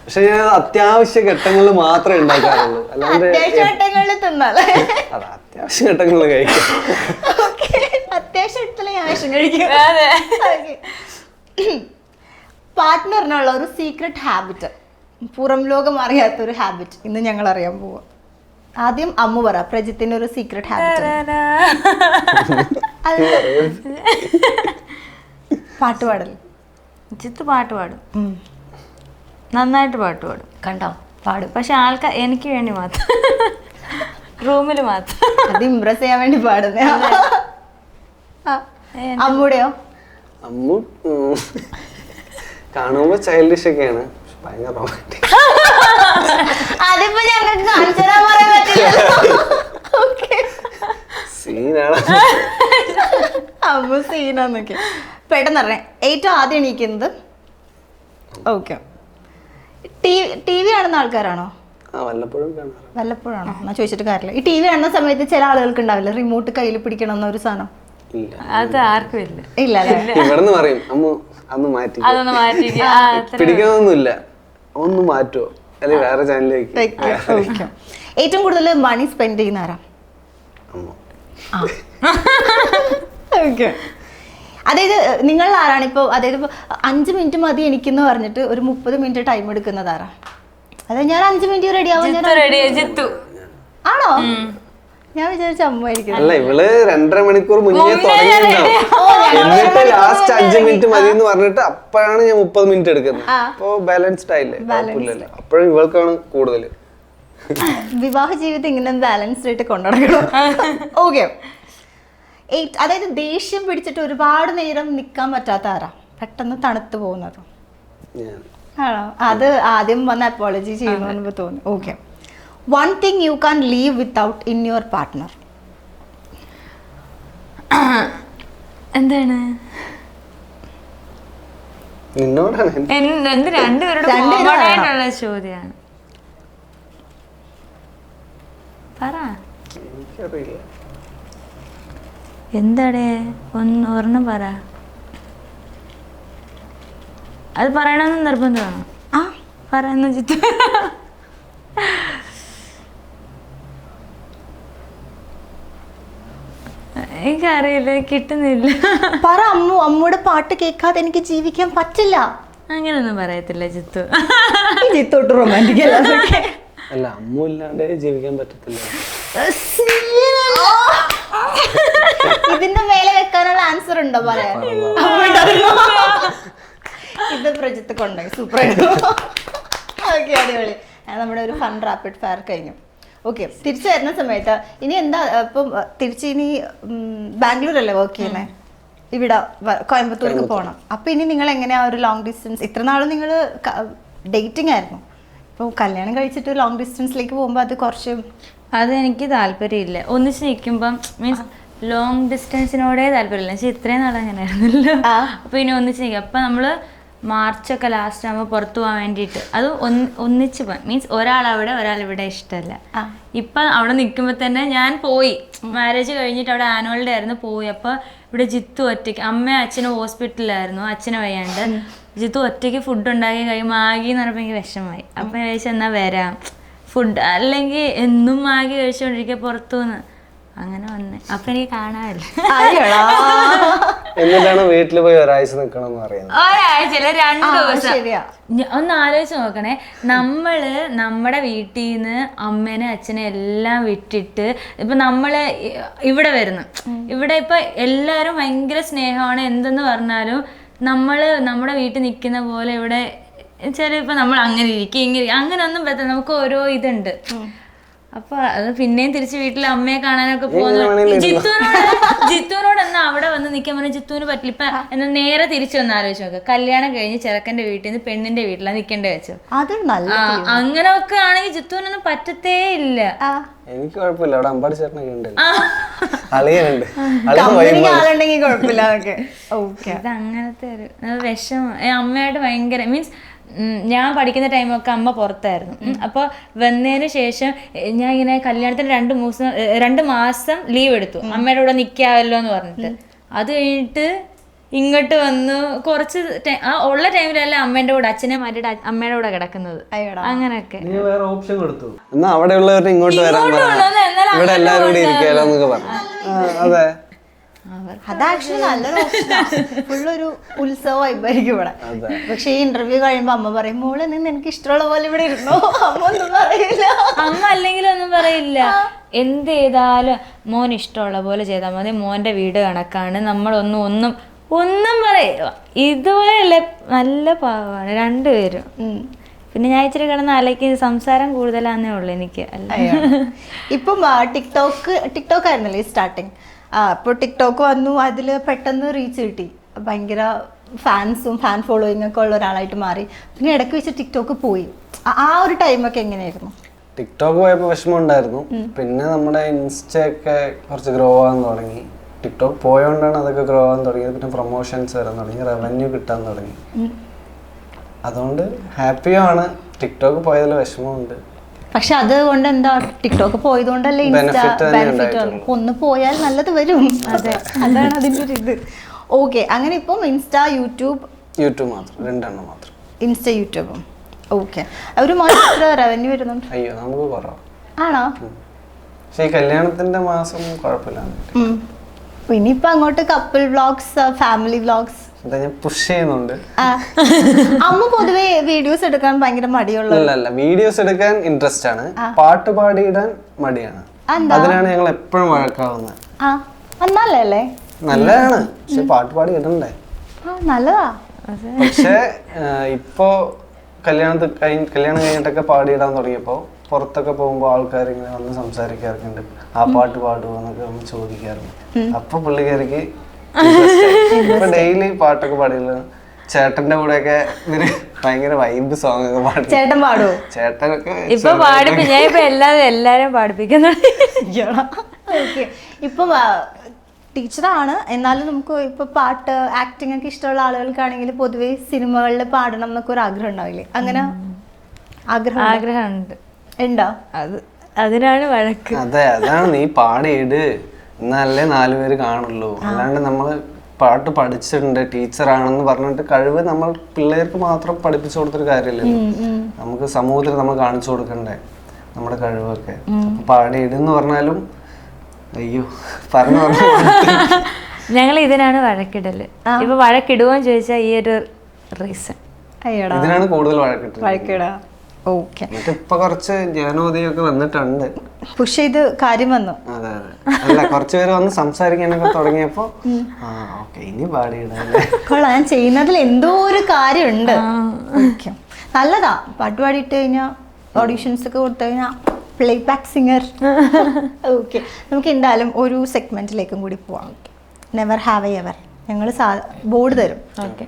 പക്ഷെ ഞാൻ അത്യാവശ്യ ഘട്ടങ്ങളിൽ മാത്രമേ ഉണ്ടാക്കാറുള്ളൂ, അല്ലാണ്ട് അത്യാവശ്യ ഘട്ടങ്ങളിൽ തിന്നാലേ. അതെ, അത്യാവശ്യ ഘട്ടങ്ങളിൽ കഴിക്കും. അത്യാവശ്യ ഘട്ടത്തിൽ ഞാൻ വിഷം കഴിക്കും. പാർട്ട്ണറിനുള്ള ഒരു സീക്രട്ട് ഹാബിറ്റ്, പുറം ലോകം അറിയാത്തൊരു ഹാബിറ്റ് ഇന്ന് ഞങ്ങൾ അറിയാൻ പോവാ. ആദ്യം അമ്മു പറ പ്രജിത്തിന്റെ ഒരു സീക്രട്ട് ഹാബിറ്റ്. പാട്ട് പാടൽ. ജിത്ത് പാട്ട് പാടും, നന്നായിട്ട് പാട്ട് പാടും. കണ്ടോ പാടും. പക്ഷെ ആൾക്കാർ എനിക്ക് വേണ്ടി മാത്രം, റൂമിൽ മാത്രം. അത് ഇംപ്രസ് ചെയ്യാൻ വേണ്ടി പാടുന്നേ. അമ്മൂടെയോ? അമ്മു കാണുമ്പോ ചൈൽഡിഷ് ഒക്കെയാണ്, ഭയങ്കര റൊമാൻറ്റിക്. അതിപ്പോ ഞങ്ങൾക്ക് കാണിച്ചു തരാൻ പറയാൻ പറ്റില്ലല്ലോ. സീനാണ് അമ്മു സീനാന്നൊക്കെ പെട്ടെന്ന് പറഞ്ഞേ. ഏറ്റവും ആദ്യം എണീക്കുന്നത് ഓക്കെ ടി വി കാണുന്ന ആൾക്കാരാണോ? വല്ലപ്പോഴാണോ? എന്നാ ചോദിച്ചിട്ട് കാര്യമില്ല. ഈ ടി വി കാണുന്ന സമയത്ത് ചില ആളുകൾക്ക് ഉണ്ടാവില്ല റിമോട്ട് കയ്യിൽ പിടിക്കണം എന്നൊരു സാധനം. അത് ആർക്കും ഇല്ല. ഇല്ല ഇവിടെന്ന് പറയും അമ്മ അന്ന് മാറ്റി, അതൊന്ന് മാറ്റി പിടിക്കണമെന്നൊന്നുമില്ല, ഒന്ന് മാറ്റുമോ അല്ലെങ്കിൽ വേറെ ചാനലിലേക്ക്. ഏറ്റവും കൂടുതൽ മണി സ്പെൻഡ് ചെയ്യുന്ന ആരാ? ഓക്കെ. അതായത് നിങ്ങൾ ആരാണ് ഇപ്പോൾ, അതായത് ഇപ്പോൾ 5 മിനിറ്റ് മതി എനിക്കെന്ന് പറഞ്ഞിട്ട് ഒരു 30 മിനിറ്റ് ടൈം എടുക്കുന്നത് ആരാ? അതായത് ഞാൻ 5 മിനിറ്റ് റെഡി ആവാൻ ആണോ? ഞാൻ വിചാരിച്ച അമ്മായിരിക്കും. അല്ല, ഇവള് 2.5 മണിക്കൂർ മുന്നേ തുടങ്ങിയിട്ടുണ്ടാവും. എന്നിട്ട് ലാസ്റ്റ് 5 മിനിറ്റ് മതി എന്ന് പറഞ്ഞിട്ട് അപ്പോഴാണ് ഞാൻ 30 മിനിറ്റ് എടുക്കുന്നത്. അപ്പൊ ബാലൻസ്ഡ് ആയില്ലേ, കുഴപ്പമില്ലല്ലോ. അപ്പോഴും ഇവൾക്കാണ് കൂടുതൽ. വിവാഹ ജീവിതം ഇങ്ങനെ ബാലൻസ്ഡ് ആയിട്ട് കൊണ്ടുനടക്കണം. ഓക്കെ. അതായത് ദേഷ്യം പിടിച്ചിട്ട് ഒരുപാട് നേരം നിൽക്കാൻ പറ്റാത്ത ആരാ? പെട്ടെന്ന് തണുത്തു പോകുന്നത് ആണോ? അത് ആദ്യം വന്ന് അപ്പോളജി ചെയ്യുന്നു തോന്നി. Okay. One thing you can leave without in your partner. എന്താണ്? നിന്നോടാണ് എന്ത് രണ്ടുപേരോട് രണ്ടുപേരും common പറയണം. ആയിട്ടുള്ള ചോദ്യമാണ്. പറ എനിക്കറിയില്ല. എന്താടേ ഒരെണ്ണം പറ. അത് പറയണമെന്ന് നിർബന്ധമാണോ? ആ പറയുന്ന ജിത്തു. എനിക്കറിയില്ല, കിട്ടുന്നില്ല. പറ അമ്മു. അമ്മൂടെ പാട്ട് കേൾക്കാതെ എനിക്ക് ജീവിക്കാൻ പറ്റില്ല. അങ്ങനെയൊന്നും പറയത്തില്ല ജിത്തു. ജിത്തോട്ട് റൊമാൻറ്റിക് അല്ല, അമ്മ ഇല്ലാണ്ട് ജീവിക്കാൻ പറ്റത്തില്ല. ഇതിന്റെ മേലെ വെക്കാനുള്ള ആൻസർ ഉണ്ടോ പറയാൻ? ഇത് പ്രജിത്ത് കൊണ്ടുപോയി സൂപ്പർ ആയിരുന്നു. ഓക്കെ, അടിപൊളി. നമ്മുടെ ഒരു ഫൺ റാപ്പിഡ് ഫയർ കഴിഞ്ഞു. ഓക്കെ, തിരിച്ചു വരുന്ന സമയത്ത് ഇനി എന്താ ഇപ്പം തിരിച്ച് ഇനി ബാംഗ്ലൂർ അല്ലേ വർക്ക് ചെയ്യുന്നത്? ഇവിടെ കോയമ്പത്തൂർക്ക് പോകണം. അപ്പൊ ഇനി നിങ്ങൾ എങ്ങനെയാ ഒരു ലോങ് ഡിസ്റ്റൻസ്? ഇത്ര നാളും നിങ്ങൾ ഡേറ്റിംഗ് ആയിരുന്നു. ഇപ്പോൾ കല്യാണം കഴിച്ചിട്ട് ലോങ് ഡിസ്റ്റൻസിലേക്ക് പോകുമ്പോൾ അത് കുറച്ച് അതെനിക്ക് താല്പര്യമില്ല. ഒന്നിച്ച് നിൽക്കുമ്പം മീൻസ് ലോങ് ഡിസ്റ്റൻസിനോടേ താല്പര്യമില്ല. പക്ഷേ ഇത്രയും നാൾ അങ്ങനെയായിരുന്നല്ലോ. അപ്പോൾ ഇനി ഒന്നിച്ച് നിൽക്കുക. അപ്പം നമ്മൾ മാർച്ചൊക്കെ ലാസ്റ്റ് ആകുമ്പോൾ പുറത്തു പോകാൻ വേണ്ടിയിട്ട് അത് ഒന്നിച്ച് പോകാൻ മീൻസ് ഒരാളവിടെ ഒരാളിവിടെ ഇഷ്ടമല്ല. ഇപ്പം അവിടെ നിൽക്കുമ്പോൾ തന്നെ ഞാൻ പോയി, മാരേജ് കഴിഞ്ഞിട്ട് അവിടെ ആനുവൽ ഡേ ആയിരുന്നു, പോയി. അപ്പോൾ ഇവിടെ ജിത്തു ഒറ്റയ്ക്ക്, അമ്മയും അച്ഛനും ഹോസ്പിറ്റലിലായിരുന്നു, അച്ഛനെ വയ്യാണ്ട്. ജിത്തു ഒറ്റയ്ക്ക് ഫുഡ് ഉണ്ടാക്കി കഴിയും. മാഗി എന്ന് പറഞ്ഞപ്പോൾ എനിക്ക് വിഷമമായി. അപ്പം ഞാൻ ചോദിച്ചാൽ എന്നാൽ വരാം ഫുഡ്, അല്ലെങ്കിൽ എന്നും മാഗി കഴിച്ചുകൊണ്ടിരിക്കുക പുറത്തുനിന്ന്. അങ്ങനെ വന്നേ. അപ്പം എനിക്ക് കാണാനില്ല. എന്നിട്ടാണ് വീട്ടിൽ പോയി ഒരാഴ്ച നിൽക്കണം എന്ന് പറയുന്നത്. ഒരാഴ്ചയില്ല, 2 ദിവസം. ശരിയാ. ഒന്ന് ആലോചിച്ച് നോക്കണേ, നമ്മള് നമ്മുടെ വീട്ടിൽ നിന്ന് അമ്മേനെ അച്ഛനെ എല്ലാം വിട്ടിട്ട് ഇപ്പൊ നമ്മള് ഇവിടെ വരുന്നു. ഇവിടെ ഇപ്പൊ എല്ലാരും ഭയങ്കര സ്നേഹമാണ്. എന്തെന്ന് പറഞ്ഞാലും നമ്മള് നമ്മുടെ വീട്ടിൽ നിൽക്കുന്ന പോലെ ഇവിടെ ചിലപ്പോ നമ്മൾ അങ്ങനെ ഇരിക്കും ഇങ്ങനെ അങ്ങനെ ഒന്നും പറ്റില്ല. നമുക്ക് ഓരോ ഇതുണ്ട്. അപ്പൊ അത് പിന്നെയും തിരിച്ച് വീട്ടിൽ അമ്മയെ കാണാനൊക്കെ പോകുന്നു. ജിത്തുവിനോട് എന്നാ അവിടെ വന്ന് നിൽക്കാൻ പറഞ്ഞാൽ ജിത്തുവിന് പറ്റില്ല. ഇപ്പൊ എന്നാ നേരെ തിരിച്ചു വന്ന് ആലോചിച്ച് നോക്കുക. കല്യാണം കഴിഞ്ഞ് ചെറുക്കന്റെ വീട്ടിൽ നിന്ന് പെണ്ണിന്റെ വീട്ടിലാണ് നിൽക്കേണ്ടി വെച്ചു. അങ്ങനെയൊക്കെ ആണെങ്കിൽ ജിത്തുവിനൊന്നും പറ്റത്തേ ഇല്ല. എനിക്ക് കുഴപ്പമില്ല, അവിടെ അമ്പാടി ചേട്ടനൊക്കെ ഉണ്ട്, അളിയുണ്ട്, കുഴപ്പമില്ല. ഇത് അങ്ങനത്തെ ഒരു വിഷമം. അമ്മയായിട്ട് ഭയങ്കര മീൻസ് ഞാൻ പഠിക്കുന്ന ടൈമൊക്കെ അമ്മ പുറത്തായിരുന്നു. അപ്പോൾ വന്നതിന് ശേഷം ഞാൻ ഇങ്ങനെ കല്യാണത്തിന് 2 മാസം ലീവ് എടുത്തു, അമ്മയുടെ കൂടെ നിൽക്കാമല്ലോ എന്ന് പറഞ്ഞിട്ട്. അത് കഴിഞ്ഞിട്ട് ഇങ്ങോട്ട് വന്നു. കുറച്ച് ഉള്ള ടൈമിലല്ല അമ്മേന്റെ കൂടെ അച്ഛനെ മാറ്റിയിട്ട് അമ്മയുടെ കൂടെ കിടക്കുന്നത്. അങ്ങനെയൊക്കെ വേറെ ഓപ്ഷൻ കൊടുത്തു. എന്നാ അവിടെയുള്ളവർ ഇങ്ങോട്ട് വരാൻ ഇവിടെ എല്ലാവരും കൂടി ഇരിക്കാലോ എന്നൊക്കെ പറഞ്ഞു. അതെ, അത് ആക്ച്വലി നല്ലൊരു ഓപ്ഷനാണ്. ഫുള്ളൊരു ഉത്സവമായിരിക്കും ഇവിടെ. പക്ഷെ ഈ ഇന്റർവ്യൂ കഴിയുമ്പോ അമ്മ പറയും, മോളെ നിന്ന് എനിക്ക് ഇഷ്ടമുള്ള പോലെ ഇവിടെ ഇരുന്നോ. അമ്മ ഒന്നും പറയില്ല. അമ്മ അല്ലെങ്കിലും ഒന്നും പറയില്ല. എന്ത് ചെയ്താലും മോൻ ഇഷ്ടമുള്ള പോലെ ചെയ്താൽ മതി, മോന്റെ വീട് കണക്കാണ്, ഒന്നും പറയില്ല. ഇതുപോലെയല്ല, നല്ല പാവമാണ് രണ്ടുപേരും. പിന്നെ ഞാൻ ഇച്ചിരി കിടന്ന് അലക്കി സംസാരം കൂടുതലാന്നേ ഉള്ളു എനിക്ക്. അല്ല ഇപ്പം ടിക്ടോക്ക് ആയിരുന്നല്ലേ സ്റ്റാർട്ടിങ്. അപ്പോൾ ടിക്ടോക്ക് വന്നു, അതിൽ പെട്ടെന്ന് റീച്ച് കിട്ടി, ഭയങ്കര ഫാൻസും ഫാൻ ഫോളോയിങ് ഒക്കെ ഉള്ള ഒരാളായിട്ട് മാറി. പിന്നെ ഇടയ്ക്ക് വെച്ച് ടിക്ടോക്ക് പോയി. ആ ഒരു ടൈമൊക്കെ എങ്ങനെയായിരുന്നു? ടിക്ടോക്ക് പോയപ്പോൾ വിഷമം ഉണ്ടായിരുന്നു. പിന്നെ നമ്മുടെ ഇൻസ്റ്റ ഒക്കെ കുറച്ച് ഗ്രോ ആകാൻ തുടങ്ങി. ടിക്ടോക്ക് പോയോണ്ടാണ് അതൊക്കെ ഗ്രോ ആകാൻ തുടങ്ങിയത്. പിന്നെ പ്രൊമോഷൻസ് വരാൻ തുടങ്ങി, റവന്യൂ കിട്ടാൻ തുടങ്ങി. അതുകൊണ്ട് ഹാപ്പിയാണ്. ടിക്ടോക്ക് പോയതിൽ വിഷമമുണ്ട്. പക്ഷെ അതുകൊണ്ട് എന്താ, ടിക്ടോക്ക് പോയതുകൊണ്ടല്ലേ ഇൻസ്റ്റ ബെനിഫിറ്റ് വന്നു. ഒന്ന് പോയാൽ നല്ലത് വരും. അതെ, അതാണ് അതിൻ്റെ ഒരു ഇത്. ഓക്കെ, അങ്ങനെ ഇപ്പം ഇൻസ്റ്റ യൂട്യൂബ് മാത്രം, 2 എണ്ണം മാത്രം. ഇൻസ്റ്റ യൂട്യൂബും. ഓക്കെ, ഒരു മാസം എത്ര റവന്യൂ വരുന്നുണ്ട്? അയ്യോ, നമുക്ക് കുറവാണ്. ആണോ? പക്ഷെ ഈ കല്യാണത്തിന്റെ മാസം കുഴപ്പമില്ല. ഇനിയിപ്പോ അങ്ങോട്ട് കപ്പിൾ വ്ളോഗ്സ്, ഫാമിലി വ്ളോഗ്സ് ഞാൻ പുഷ് ചെയ്യുന്നുണ്ട്. അമ്മ പൊതുവെ വീഡിയോസ് എടുക്കാൻ ഭയങ്കര മടിയുള്ള. വീഡിയോസ് എടുക്കാൻ ഇൻട്രസ്റ്റ് ആണ്, പാട്ട് പാടിയിടാൻ മടിയാണ്. അതിനാണ് ഞങ്ങൾ എപ്പോഴും വഴക്കാവുന്നത്. നല്ലതല്ലേ? നല്ലതാണ്, പക്ഷെ പാട്ട് പാടി ഇടണ്ടേ? നല്ലതാ. പക്ഷെ ഇപ്പോ കല്യാണം കഴിഞ്ഞിട്ടൊക്കെ പാടിയിടാൻ തുടങ്ങിയപ്പോ പുറത്തൊക്കെ പോകുമ്പോ ആൾക്കാർ ഇങ്ങനെ വന്ന് സംസാരിക്കാറുണ്ട്, ആ പാട്ട് പാടുമോ എന്നൊക്കെ നമ്മൾ ചോദിക്കാറുണ്ട്. അപ്പൊ പുള്ളിക്കാരിക്ക് ഇപ്പൊ ഡെയിലി പാട്ടൊക്കെ പാടില്ല. ചേട്ടന്റെ കൂടെ ഒക്കെ ഭയങ്കര വൈബ് സോങ് ഒക്കെ പാടും. ചേട്ടൻ പാടുവോ? ചേട്ടനൊക്കെ ഇപ്പൊ ഞാൻ ഇപ്പൊ എല്ലാരും പാടിപ്പിക്കുന്നു. ഇപ്പം ടീച്ചറാണ്, എന്നാലും നമുക്ക് ഇപ്പൊ പാട്ട് ആക്ടിംഗ് ഒക്കെ ഇഷ്ടമുള്ള ആളുകൾക്കാണെങ്കിൽ പൊതുവെ സിനിമകളിൽ പാടണം എന്നൊക്കെ ഒരു ആഗ്രഹം ഉണ്ടാവില്ലേ? അങ്ങനെ ആഗ്രഹമുണ്ട്. ഉണ്ടോ? അതിനാണ് വഴക്ക്. അതെ, അതാണ് നീ പാടിയിട് എന്നല്ലേ 4 പേര് കാണുള്ളൂ. അല്ലാണ്ട് നമ്മള് പാട്ട് പഠിച്ചിട്ടുണ്ട് ടീച്ചറാണെന്ന് പറഞ്ഞിട്ട് കഴിവ് നമ്മൾ പിള്ളേർക്ക് മാത്രം പഠിപ്പിച്ചു കൊടുത്തൊരു കാര്യമില്ലല്ലോ. നമുക്ക് സമൂഹത്തിൽ നമ്മൾ കാണിച്ചു കൊടുക്കണ്ടേ നമ്മുടെ കഴിവൊക്കെ. പാടിയിടെന്ന് പറഞ്ഞാലും അയ്യോ പറഞ്ഞു പറഞ്ഞു ഞങ്ങൾ ഇതിനാണ് വഴക്കിടല്. ഇപ്പൊ വഴക്കിടുവോന്ന് ചോദിച്ചാൽ ഈ ഒരു റീസൺ ഇതിനാണ് കൂടുതൽ വഴക്കിട്ടത്. വഴക്കിടാ. ഓക്കെ. ഇപ്പൊ കുറച്ച് ജ്ഞാനോദയൊക്കെ വന്നിട്ടുണ്ട്. പുഷ് ചെയ്ത് കാര്യം വന്നു. അതെ അതെ. അല്ല, കുറച്ചുപേര് വന്ന് സംസാരിക്കാനൊക്കെ തുടങ്ങിയപ്പോ ഓക്കെ ഇനി പാടിയിടല്ലേ. കൊള്ളാം, ഞാൻ ചെയ്യുന്നതിൽ എന്തോ ഒരു കാര്യമുണ്ട്. ഓക്കെ, നല്ലതാ. പാട്ട് പാടിയിട്ട് കഴിഞ്ഞാൽ ഓഡീഷൻസ് ഒക്കെ കൊടുത്തു കഴിഞ്ഞാൽ പ്ലേ ബാക്ക് സിംഗർ. ഓക്കെ, നമുക്ക് എന്തായാലും ഒരു സെഗ്മെന്റിലേക്കും കൂടി പോവാം. Never have I ever. ഞങ്ങൾ ബോർഡ് തരും. ഓക്കെ,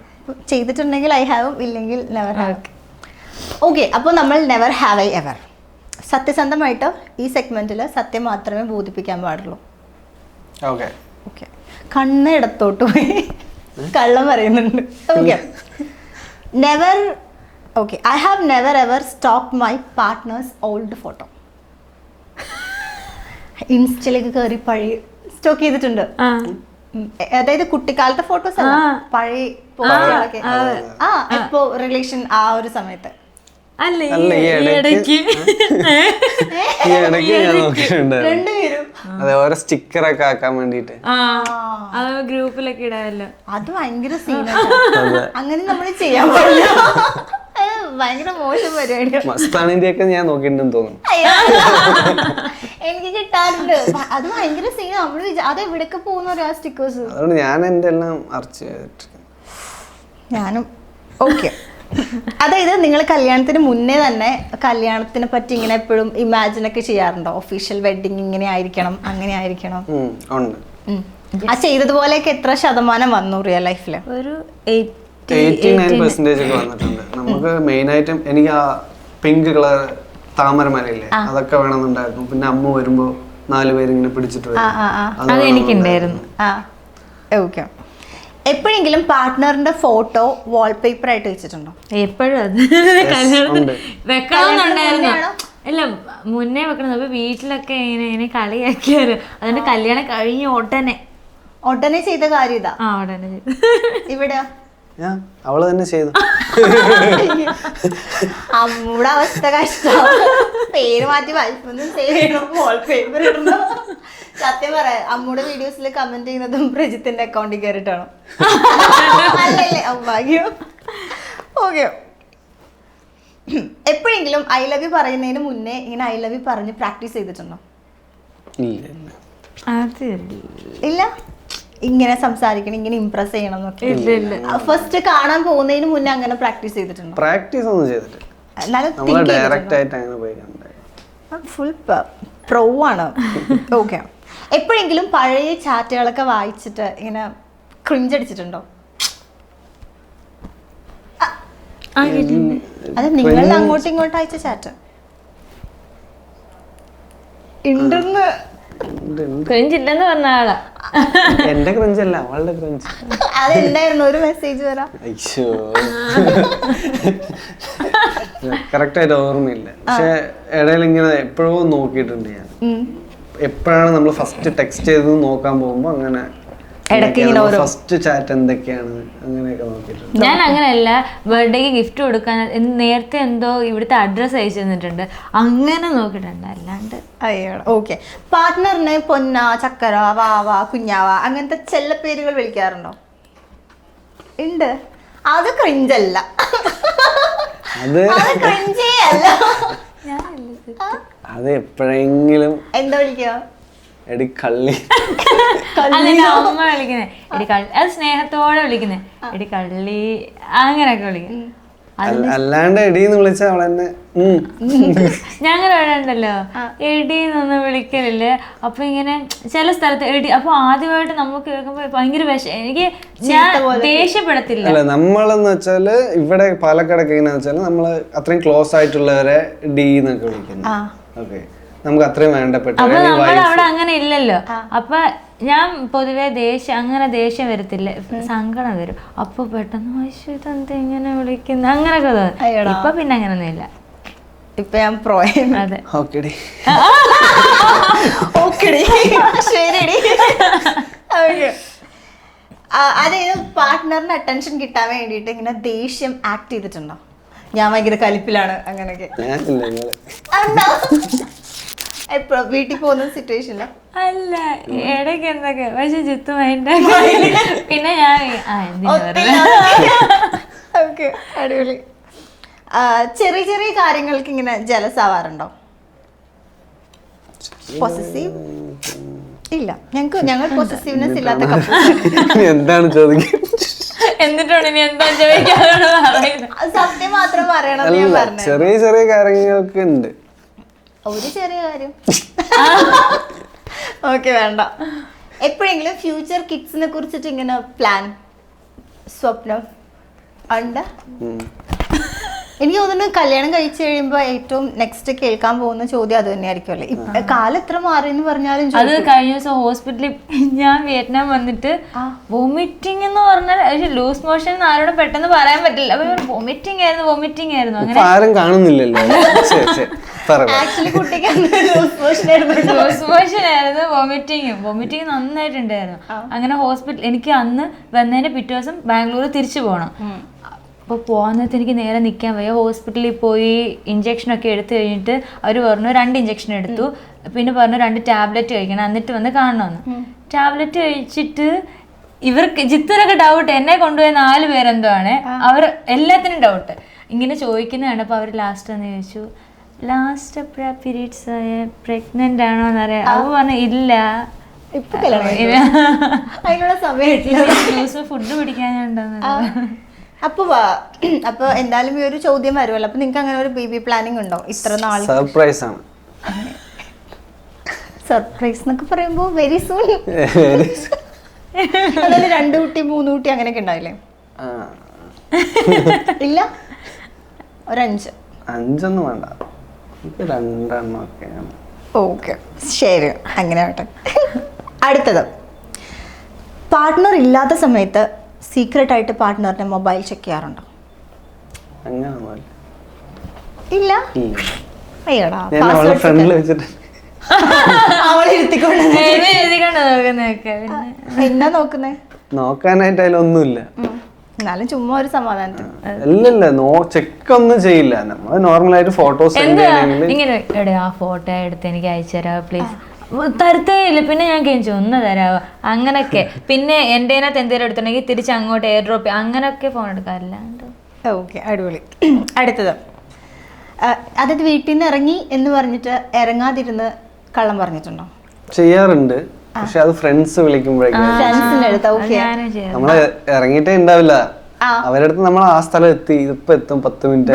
ചെയ്തിട്ടുണ്ടെങ്കിൽ ഐ ഹാവ്, ഇല്ലെങ്കിൽ നെവർ ഹാവ്. ഓക്കെ, അപ്പോൾ നമ്മൾ നെവർ ഹാവ് ഐ എവർ. സത്യസന്ധമായിട്ട് ഈ സെഗ്മെന്റിൽ സത്യം മാത്രമേ ബോധിപ്പിക്കാൻ പാടുള്ളൂ. ഓക്കെ ഓക്കെ, കണ്ണ് ഇടത്തോട്ട് പോയി കള്ളം പറയുന്നുണ്ട്. Okay, never. Okay, I have never ever stalk my partner's old photo. ഇൻസ്റ്റയിലേക്ക് കയറി പഴയ സ്റ്റോക്ക് ചെയ്തിട്ടുണ്ട്. അതായത് കുട്ടിക്കാലത്തെ ഫോട്ടോസ് അല്ല, പഴയ പോസ്റ്ററുകളൊക്കെ. ഇപ്പോ റിലേഷൻ ആ ഒരു സമയത്ത് അല്ല ഈ ഇടയ്ക്ക് ഞാൻ നോക്കിയിട്ടുണ്ട്. രണ്ടുപേരും അതെ, ഓരോ സ്റ്റിക്കറൊക്കെ ആക്കാൻ വേണ്ടിട്ട് ഗ്രൂപ്പിലൊക്കെ ഇടാമല്ലോ. അത് ഭയങ്കര സീനാണ്. അങ്ങനെ നമ്മൾ ചെയ്യാൻ പാടില്ല. ഭയങ്കര മോശം പരിപാടിയാണ്. മസ്താനിന്റെ ഒക്കെ ഞാൻ നോക്കിയിട്ടുണ്ടെന്ന് തോന്നുന്നു. എനിക്ക് കിട്ടാറുണ്ട്. അത് ഭയങ്കര സീൻ. നമ്മള് അത് എവിടെയൊക്കെ പോകുന്ന സ്റ്റിക്കേഴ്സ്. അതുകൊണ്ട് ഞാൻ എന്റെ എല്ലാം അറച്ച് ഞാനും. ഓക്കെ, അതായത് നിങ്ങൾ കല്യാണത്തിന് മുന്നേ തന്നെ കല്യാണത്തിനെ പറ്റി ഇങ്ങനെ എപ്പോഴും ഇമാജിൻ ഒക്കെ ചെയ്യാറുണ്ടോ? ഒഫീഷ്യൽ വെഡിങ് ഇങ്ങനെ ആയിരിക്കണം, അങ്ങനെ ആയിരിക്കണം. ഉണ്ട്. ആ ചെയ്തതുപോലെയൊക്കെ എത്ര ശതമാനം വന്നു റിയൽ ലൈഫില്? ഒരു 89% ഒക്കെ വന്നിട്ടുണ്ട്. നമുക്ക് മെയിൻ ആയിട്ടും എനിക്ക് ആ പിങ്ക് കളർ താമരമലയില്ലേ അതൊക്കെ വേണമെന്നുണ്ടായിരുന്നു. പിന്നെ അമ്മ വരുമ്പോ 4 പേര് ഇങ്ങനെ പിടിച്ചിട്ട് വരും. അത് എനിക്കുണ്ടായിരുന്നു. ഓക്കെ, എപ്പോഴെങ്കിലും പാർട്ട്ണറിന്റെ ഫോട്ടോ വാൾപേപ്പർ ആയിട്ട് വെച്ചിട്ടുണ്ടോ? എപ്പോഴും അത് കല്യാണത്തിന് വെക്കണമെന്നുണ്ടായിരുന്നു. അല്ല, മുന്നേ വെക്കണം. അപ്പൊ വീട്ടിലൊക്കെ ഇങ്ങനെ കളിയാക്കിയാലും അതുകൊണ്ട് കല്യാണം കഴിഞ്ഞ ഉടനെ ചെയ്ത കാര്യം ഇതാ. ഉടനെ ചെയ്തു. ഇവിടെ അവള് തന്നെ ചെയ്തു. അമ്മൂടെ അവസ്ഥ കഷ്ടം. പേര് മാറ്റി വൈഫൊന്നും ചെയ്യണം, വാൾപേപ്പർ ഇടണം. സത്യം പറയാം, അമ്മൂടെ വീഡിയോസിൽ കമന്റ് ചെയ്യുന്നതും പ്രജിത്തിന്റെ അക്കൗണ്ടിൽ കയറിയിട്ടാണോ? അല്ലല്ലേ, ഭാഗ്യം. ഓക്കെ, എപ്പോഴെങ്കിലും ഐ ലവ് യു പറയുന്നതിന് മുന്നേ ഇങ്ങനെ ഐ ലവ് യു പറഞ്ഞ് പ്രാക്ടീസ് ചെയ്തിട്ടുണ്ടോ? ഇല്ല, ഇങ്ങനെ സംസാരിക്കണം, ഇങ്ങനെ ഇംപ്രസ് ചെയ്യണം എന്നൊക്കെ. ഫസ്റ്റ് കാണാൻ പോകുന്നതിന് മുന്നേ അങ്ങനെ പ്രാക്ടീസ് ചെയ്തിട്ടുണ്ടോ? പ്രാക്ടീസ് ഒന്നും ചെയ്തിട്ടില്ല. ഫുൾ പ്രോ ആണ്. ഓക്കെ, എപ്പോഴെങ്കിലും പഴയ ചാറ്റുകളൊക്കെ വായിച്ചിട്ട് ഇങ്ങനെ ക്രിഞ്ച് അടിച്ചിട്ടുണ്ടോ? അത് നിങ്ങൾ അങ്ങോട്ടും ഇങ്ങോട്ടും അയച്ച ചാറ്റ് ഉണ്ടെന്ന് ക്രിഞ്ചില്ലെന്ന് പറഞ്ഞ ആളാ. എന്റെ ക്രിഞ്ച് അല്ല, അവളുടെ ക്രിഞ്ച്. അതെന്തായിരുന്നു? ഒരു മെസ്സേജ് വരാം. അയ്യോ, കറക്റ്റ് ആയിട്ട് ഓർമ്മയില്ല. പക്ഷെ ഇടയിൽ ഇങ്ങനെ എപ്പോഴോ നോക്കിയിട്ടുണ്ട് ഞാൻ. എപ്പോഴാണ് നമ്മൾ ഫസ്റ്റ് ടെക്സ്റ്റ് ചെയ്ത് നോക്കാൻ പോകുമ്പോ അങ്ങനെ ഫസ്റ്റ് ചാറ്റ് എന്തൊക്കെയാണ് അങ്ങനെയൊക്കെ നോക്കിയിട്ടുണ്ട്. ഞാൻ അങ്ങനെയല്ല, ബർത്ത്ഡേക്ക് ഗിഫ്റ്റ് കൊടുക്കാൻ നേരത്തെ എന്തോ ഇവിടുത്തെ അഡ്രസ്സ് അയച്ചു തന്നിട്ടുണ്ട്, അങ്ങനെ നോക്കിയിട്ടുണ്ട്. അല്ലാണ്ട് അയ്യോ. ഓക്കെ, പാർട്ട്ണറിനെ പൊന്ന, ചക്കര, വാവ, കുഞ്ഞാവ അങ്ങനത്തെ ചെല്ല പേരുകൾ വിളിക്കാറുണ്ടോ? ഉണ്ട്. അത് ക്രിഞ്ചല്ല, അത് ക്രിഞ്ചേ അല്ല. അത് എപ്പോഴെങ്കിലും എന്താ വിളിക്കുക? എടി കള്ളി. അമ്മ വിളിക്കുന്നേ എടി കള്ളി, അത് സ്നേഹത്തോടെ വിളിക്കുന്നേ എടി കള്ളി, അങ്ങനെയൊക്കെ വിളിക്കും. അല്ലാണ്ട് എടീന്ന് വിളിച്ച അവളെന്നെ ഞങ്ങൾ വേണ്ടല്ലോ എടീന്നൊന്നും വിളിക്കലില്ലേ. അപ്പൊ ഇങ്ങനെ ചില സ്ഥലത്ത് എടി, അപ്പൊ ആദ്യമായിട്ട് നമുക്ക് കേൾക്കുമ്പോ ഭയങ്കര എനിക്ക് ഞാൻ ദേഷ്യപ്പെടത്തില്ല. അല്ല, നമ്മളെന്ന് വെച്ചാല് ഇവിടെ പാലക്കാടൊക്കെ എങ്ങനെയാന്ന് വെച്ചാല് നമ്മള് അത്രയും ക്ലോസ് ആയിട്ടുള്ളവരെ ഡി എന്നൊക്കെ വിളിക്കുന്നു. ഓക്കെ, നമുക്ക് അത്രയും വേണ്ടപ്പെട്ട. അപ്പൊ നമ്മൾ അവിടെ അങ്ങനെ ഇല്ലല്ലോ. അപ്പൊ ഞാൻ പൊതുവെ ദേഷ്യം വരത്തില്ല, സങ്കടം വരും. അപ്പൊ പെട്ടെന്ന് ഇതെന്താ ഇങ്ങനെ വിളിക്കുന്ന അങ്ങനൊക്കെ തോന്നും. ഇപ്പൊ പിന്നെ അങ്ങനൊന്നും ഇല്ല. ഇപ്പൊ ഞാൻ പ്രോ. അതെ, ഓക്കെടി ഓക്കെടി ശരിടി. അതായത് പാർട്ട്ണറിന് അറ്റൻഷൻ കിട്ടാൻ വേണ്ടിയിട്ട് ഇങ്ങനെ ദേഷ്യം ആക്ട് ചെയ്തിട്ടുണ്ടോ? ഞാൻ ഭയങ്കര കലിപ്പിലാണ് അങ്ങനെയൊക്കെ എപ്പോഴും വീട്ടിൽ പോകുന്ന സിറ്റുവേഷനില്ല? അല്ല, ഇടയ്ക്ക് എന്തൊക്കെ, പക്ഷെ ജിത്തു മൈൻഡ് പിന്നെ ഞാൻ ഓക്കെ, അടിപൊളി. ചെറിയ ചെറിയ കാര്യങ്ങൾക്ക് ഇങ്ങനെ ജലസ് ആവാറുണ്ടോ? പൊസസീവ് ഇല്ല, ഞങ്ങൾ പൊസസീവ്നെസ് ഇല്ലാത്ത എന്താണ് ചോദിക്കുന്നത്? എന്നിട്ടാണ് ഇനി എന്താ ചോദിക്കാതെ സത്യം മാത്രം പറയണം ഞാൻ പറഞ്ഞു. ചെറിയ ചെറിയ കാര്യങ്ങൾക്ക് ഉണ്ട്. ഒരു ചെറിയ കാര്യം ഓക്കെ, വേണ്ട. എപ്പോഴെങ്കിലും ഫ്യൂച്ചർ കിഡ്സിനെ കുറിച്ചിട്ട് ഇങ്ങനെ പ്ലാൻ, സ്വപ്നം ഉണ്ട്? എനിക്ക് തോന്നുന്നു കല്യാണം കഴിച്ചു കഴിയുമ്പോ ഏറ്റവും നെക്സ്റ്റ് കേൾക്കാൻ പോകുന്ന ചോദ്യം അത് തന്നെയായിരിക്കുമല്ലേ. കാലം എത്ര മാറി എന്ന് പറഞ്ഞാലും അത് കഴിഞ്ഞ ദിവസം ഹോസ്പിറ്റലിൽ ഞാൻ വിയറ്റ്നാം വന്നിട്ട് വോമിറ്റിംഗ് എന്ന് പറഞ്ഞാൽ ലൂസ് മോഷൻ ആരോടും പെട്ടെന്ന് പറയാൻ പറ്റില്ല. അപ്പൊ വോമിറ്റിംഗ് ആയിരുന്നു അങ്ങനെ ആരും കാണുന്നില്ലല്ലോ. ആക്ച്വലി കുട്ടിക്ക് ലൂസ് മോഷൻ ആയിരുന്നു, വോമിറ്റിംഗ് നന്നായിട്ടുണ്ടായിരുന്നു. അങ്ങനെ ഹോസ്പിറ്റൽ എനിക്ക് അന്ന് വന്നതിന്റെ പിറ്റേ ദിവസം ബാംഗ്ലൂർ തിരിച്ചു പോകണം. അപ്പോൾ പോകുന്നത് എനിക്ക് നേരെ നിൽക്കാൻ വയ്യ. ഹോസ്പിറ്റലിൽ പോയി ഇഞ്ചക്ഷനൊക്കെ എടുത്തു കഴിഞ്ഞിട്ട് അവർ പറഞ്ഞു 2 ഇഞ്ചക്ഷൻ എടുത്തു, പിന്നെ പറഞ്ഞു 2 ടാബ്ലറ്റ് കഴിക്കണം, എന്നിട്ട് വന്ന് കാണണമെന്ന്. ടാബ്ലറ്റ് കഴിച്ചിട്ട് ഇവർക്ക് ജിത്തുനൊക്കെ ഡൗട്ട്, എന്നെ കൊണ്ടുപോയ 4 പേരെന്തോ ആണ്, അവർ എല്ലാത്തിനും ഡൗട്ട്. ഇങ്ങനെ ചോദിക്കുന്ന കണ്ടപ്പോൾ അവർ ലാസ്റ്റ് എന്ന് ചോദിച്ചു, ലാസ്റ്റ് എപ്പോഴാ പീരീഡ്സ് ആയ, പ്രഗ്നന്റ് ആണോ എന്നറിയാം. അവ പറഞ്ഞു ഇല്ല, അതിനുള്ള സമയം ഫുഡ് പിടിക്കാനുണ്ടെന്ന്. അപ്പൊ എന്തായാലും ഈ ഒരു ചോദ്യം വരുമല്ലോ. അപ്പൊ നിങ്ങക്ക് അങ്ങനെ ഒരു ബേബി പ്ലാനിങ് ഉണ്ടോ? ഇത്ര നാൾ സർപ്രൈസ് ആണ്. സർപ്രൈസ് എന്നൊക്കെ പറയുമ്പോ വെരി സൂൺ. അതായത് 2 കുട്ടി 3 കുട്ടി അങ്ങനെയൊക്കെ ഉണ്ടാവില്ലേ? ഇല്ല, ഒരു 5 വേണ്ട, 2 ഒക്കെയാണ്. ഓക്കെ, ശരി, അങ്ങനെ ആവട്ടെ. അടുത്തത്, പാർട്ട്ണർ ഇല്ലാത്ത സമയത്ത് സീക്രട്ട് ആയിട്ട് പാർട്ട്ണറിന്റെ മൊബൈൽ ചെക്ക് ചെയ്യാറുണ്ടോ? ഇല്ല. അയ്യടാ, എന്നാ നോക്കുന്നേ? നോക്കാനായിട്ട് അതിലൊന്നുമില്ല, എന്നാലും ചുമ്മാ ഒരു സമാധാനത്തിന്. അല്ലല്ല, ചെക്ക് ഒന്നും ചെയ്യില്ല. നമ്മൾ നോർമലായിട്ട് ഫോട്ടോസ് ഇങ്ങനെ ആ ഫോട്ടോ എടുത്ത് എനിക്ക് അയച്ചു തരാമോ പ്ലീസ്, തരത്തേ ഇല്ല. പിന്നെ ഞാൻ കഴിച്ചു ഒന്ന് തരാമോ അങ്ങനൊക്കെ. പിന്നെ എൻ്റെ അതിനകത്ത് എന്തെങ്കിലും എടുത്തിട്ടുണ്ടെങ്കിൽ തിരിച്ച് അങ്ങോട്ട് എയർ ഡ്രോപ്പ് അങ്ങനൊക്കെ ഫോൺ എടുക്കാറില്ലാണ്ട്. ഓക്കെ, അടിപൊളി. അടുത്തത്, അതായത് വീട്ടിൽ നിന്ന് ഇറങ്ങി എന്ന് പറഞ്ഞിട്ട് ഇറങ്ങാതിരുന്ന് കള്ളം പറഞ്ഞിട്ടുണ്ടോ? ചെയ്യാറുണ്ട്, പക്ഷെ അത് ഫ്രണ്ട്സ് വിളിക്കുമ്പോഴേക്കും നമ്മള് ഇറങ്ങിയിട്ടേ ഉണ്ടാവില്ല. അവരടുത്ത് നമ്മൾ ആ സ്ഥലം എത്തി, ഇതിപ്പോ എത്തും 10 മിനിറ്റ്.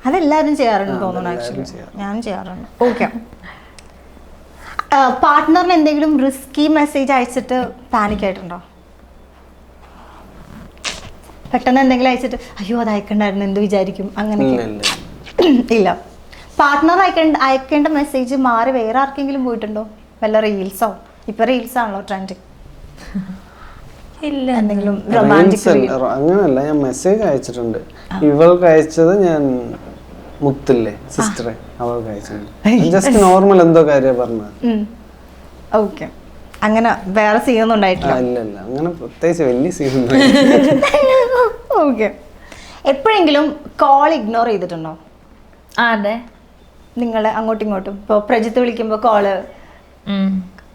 അതെല്ലാരും ചെയ്യാറുണ്ട് തോന്നുന്നു. ആക്ച്വലി ഞാൻ ചെയ്യാറുണ്ട്. ഓക്കെ, പാർട്ട്ണറിന് എന്തെങ്കിലും റിസ്കി മെസ്സേജ് അയച്ചിട്ട് പാനിക് ആയിട്ടുണ്ടോ? പെട്ടെന്ന് എന്തെങ്കിലും അയച്ചിട്ട് അയ്യോ അത് അയക്കണ്ടായിരുന്നു, എന്ത് വിചാരിക്കും, അങ്ങനെ ഇല്ല. പാർട്ട്ണർ അയക്കേണ്ട മെസ്സേജ് മാറി വേറെ ആർക്കെങ്കിലും പോയിട്ടുണ്ടോ? വല്ല റീൽസോ? ഇപ്പൊ റീൽസ് ആണല്ലോ ട്രെൻഡിങ്. ഇല്ല, എന്തെങ്കിലും റൊമാൻറ്റിക്? അങ്ങനല്ല, ഞാൻ മെസ്സേജ് അയച്ചിട്ടുണ്ട്. ഇവൾക്ക് അയച്ചത് ഞാൻ മുത്തില്ലേ സിസ്റ്ററെ, അവൾക്ക് അയച്ചിട്ടുണ്ട്. ജസ്റ്റ് നോർമൽ എന്തോ കാര്യം പറഞ്ഞത്. ഓക്കെ, അങ്ങനെ വേറെ സീനൊന്നും ഉണ്ടായിട്ടില്ല? ഇല്ല, അങ്ങനെ പ്രത്യേകിച്ച് വലിയ സീൻ. ഓക്കെ, എപ്പോഴെങ്കിലും കോൾ ഇഗ്നോർ ചെയ്തിട്ടുണ്ടോ? അതെ, നിങ്ങൾ അങ്ങോട്ടും ഇങ്ങോട്ടും ഇപ്പോൾ പ്രജിത്ത് വിളിക്കുമ്പോൾ കോള്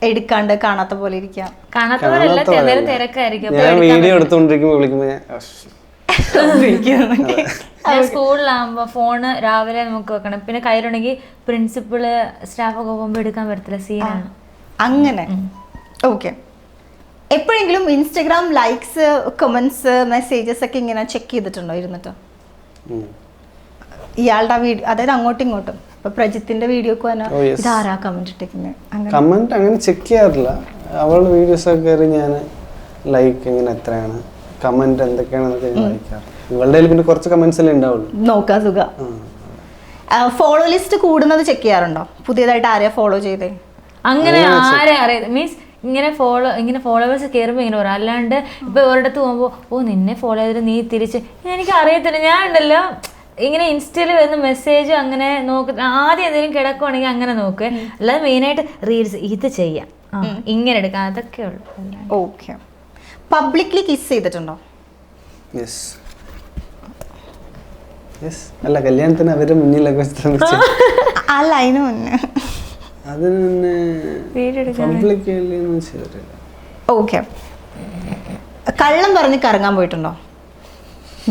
എടുക്കാണ്ട് കാണാത്ത പോലെ ഇരിക്കാം? കാണാത്ത പോലെ തിരക്കായിരിക്കും. ഞാൻ വീഡിയോ എടുത്തോണ്ടിരിക്കുമ്പോ വിളിക്കുമ്പോ ഞാൻ സ്കൂളിലാകുമ്പോ ഫോണ് രാവിലെ നമുക്ക് വെക്കണം, പിന്നെ കയ്യിലുണ്ടെങ്കിൽ പ്രിൻസിപ്പള് സ്റ്റാഫൊക്കെ പോകുമ്പോ എടുക്കാൻ പറ്റത്തില്ല, സീനാണ്. അങ്ങനെ. ഓക്കെ, എപ്പോഴെങ്കിലും ഇൻസ്റ്റഗ്രാം ലൈക്സ്, കമന്റ്സ്, മെസ്സേജസ് ഒക്കെ ഇങ്ങനെ ചെക്ക് ചെയ്തിട്ടുണ്ടോ ഇരുന്നിട്ട്? ഇയാളുടെ വീഡിയോ, അതായത് അങ്ങോട്ടും ഇങ്ങോട്ടും. ഇപ്പൊ പ്രജിത്തിന്റെ വീഡിയോക്ക് തന്നെ ഇതാരാ കമന്റ് ഇട്ടിരിക്കുന്നത്? കമന്റ് അങ്ങനെ ചെക്ക് ചെയ്യാറില്ല. അവളുടെ വീഡിയോസ് ഒക്കെ കയറി ഞാൻ ലൈക്ക് ഇങ്ങനെ എത്രയാണ്, കമന്റ് എന്തൊക്കെയാണെന്നൊക്കെ ഞാൻ വായിക്കാറ്. ഇവളുടെ പിന്നെ കുറച്ച് കമന്റ്സ് അല്ലേ ഉണ്ടാവുള്ളൂ, നോക്കാൻ സുഖം. ഫോളോ ലിസ്റ്റ് കൂടുന്നത് ചെക്ക് ചെയ്യാറുണ്ടോ? പുതിയതായിട്ട് ആരെയാ ഫോളോ ചെയ്തേ? അങ്ങനെ ആരെ അറിയാം മീൻസ് ഇങ്ങനെ ഫോളോവേഴ്സ് കയറുമ്പോൾ ഇങ്ങനെ പറയാം. അല്ലാണ്ട് ഇപ്പൊ ഒരിടത്ത് പോകുമ്പോൾ ഓ നിന്നെ ഫോളോ ചെയ്തിട്ട് നീ തിരിച്ച് എനിക്ക് അറിയത്തില്ല. ഞാൻ ഉണ്ടല്ലോ ഇങ്ങനെ ഇൻസ്റ്റയിൽ വരുന്ന മെസ്സേജ് അങ്ങനെ നോക്ക ആദ്യം എന്തെങ്കിലും കിടക്കുവാണെങ്കിൽ അങ്ങനെ നോക്കുക. അല്ലാതെ മെയിനായിട്ട് റീൽസ് ഇത് ചെയ്യാം ഇങ്ങനെ എടുക്കാം അതൊക്കെ ഉള്ളു. ഓക്കെ. പബ്ലിക്ലി കിസ് ചെയ്തിട്ടുണ്ടോ? Yes yes. അല്ല കല്യാണത്തിന് അവരുടെ മുന്നിലൊക്കെ ശ്രമിച്ചു. അല്ല അതിന് മുന്നേ. അതിന് മുന്നേ പബ്ലിക്കലി ഒന്നും ചെയ്തിട്ടില്ല. ഓക്കെ. കള്ളം പറഞ്ഞ് കറങ്ങാൻ പോയിട്ടുണ്ടോ?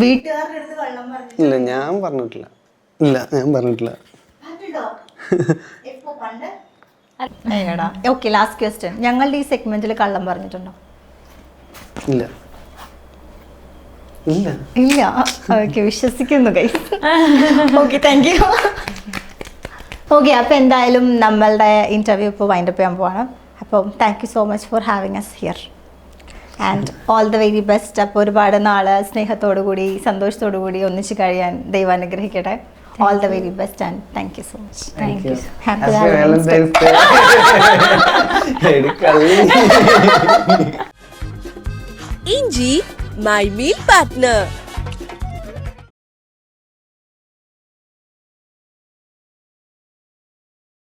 വീട്ടുകാരുടെ അടുത്ത് കള്ളം പറഞ്ഞു? ഇല്ല ഞാൻ പറഞ്ഞിട്ടില്ല. ഓക്കെ. ലാസ്റ്റ് ക്വസ്റ്റ്യൻ, ഞങ്ങളുടെ ഈ സെഗ്മെന്റിൽ കള്ളം പറഞ്ഞിട്ടുണ്ടോ? ഇല്ല. ഇല്ല. ഓക്കെ, വിശ്വസിക്കുന്നു guys. Okay, thank you. Okay, അപ്പോൾ എന്തായാലും നമ്മളുടെ ഇന്റർവ്യൂ ഇപ്പോൾ വൈൻഡപ്പ് ചെയ്യാൻ പോവാണ്. അപ്പം thank you so much for having us here and all the very best. അപ്പോൾ ഒരുപാട് നാള് സ്നേഹത്തോടു കൂടി സന്തോഷത്തോടു കൂടി ഒന്നിച്ച് കഴിയാൻ ദൈവം അനുഗ്രഹിക്കട്ടെ. All the very best and thank you so much. Happy Valentine's day. ഇഞ്ചി മൈ മീൽ പാർട്ട്ണർ.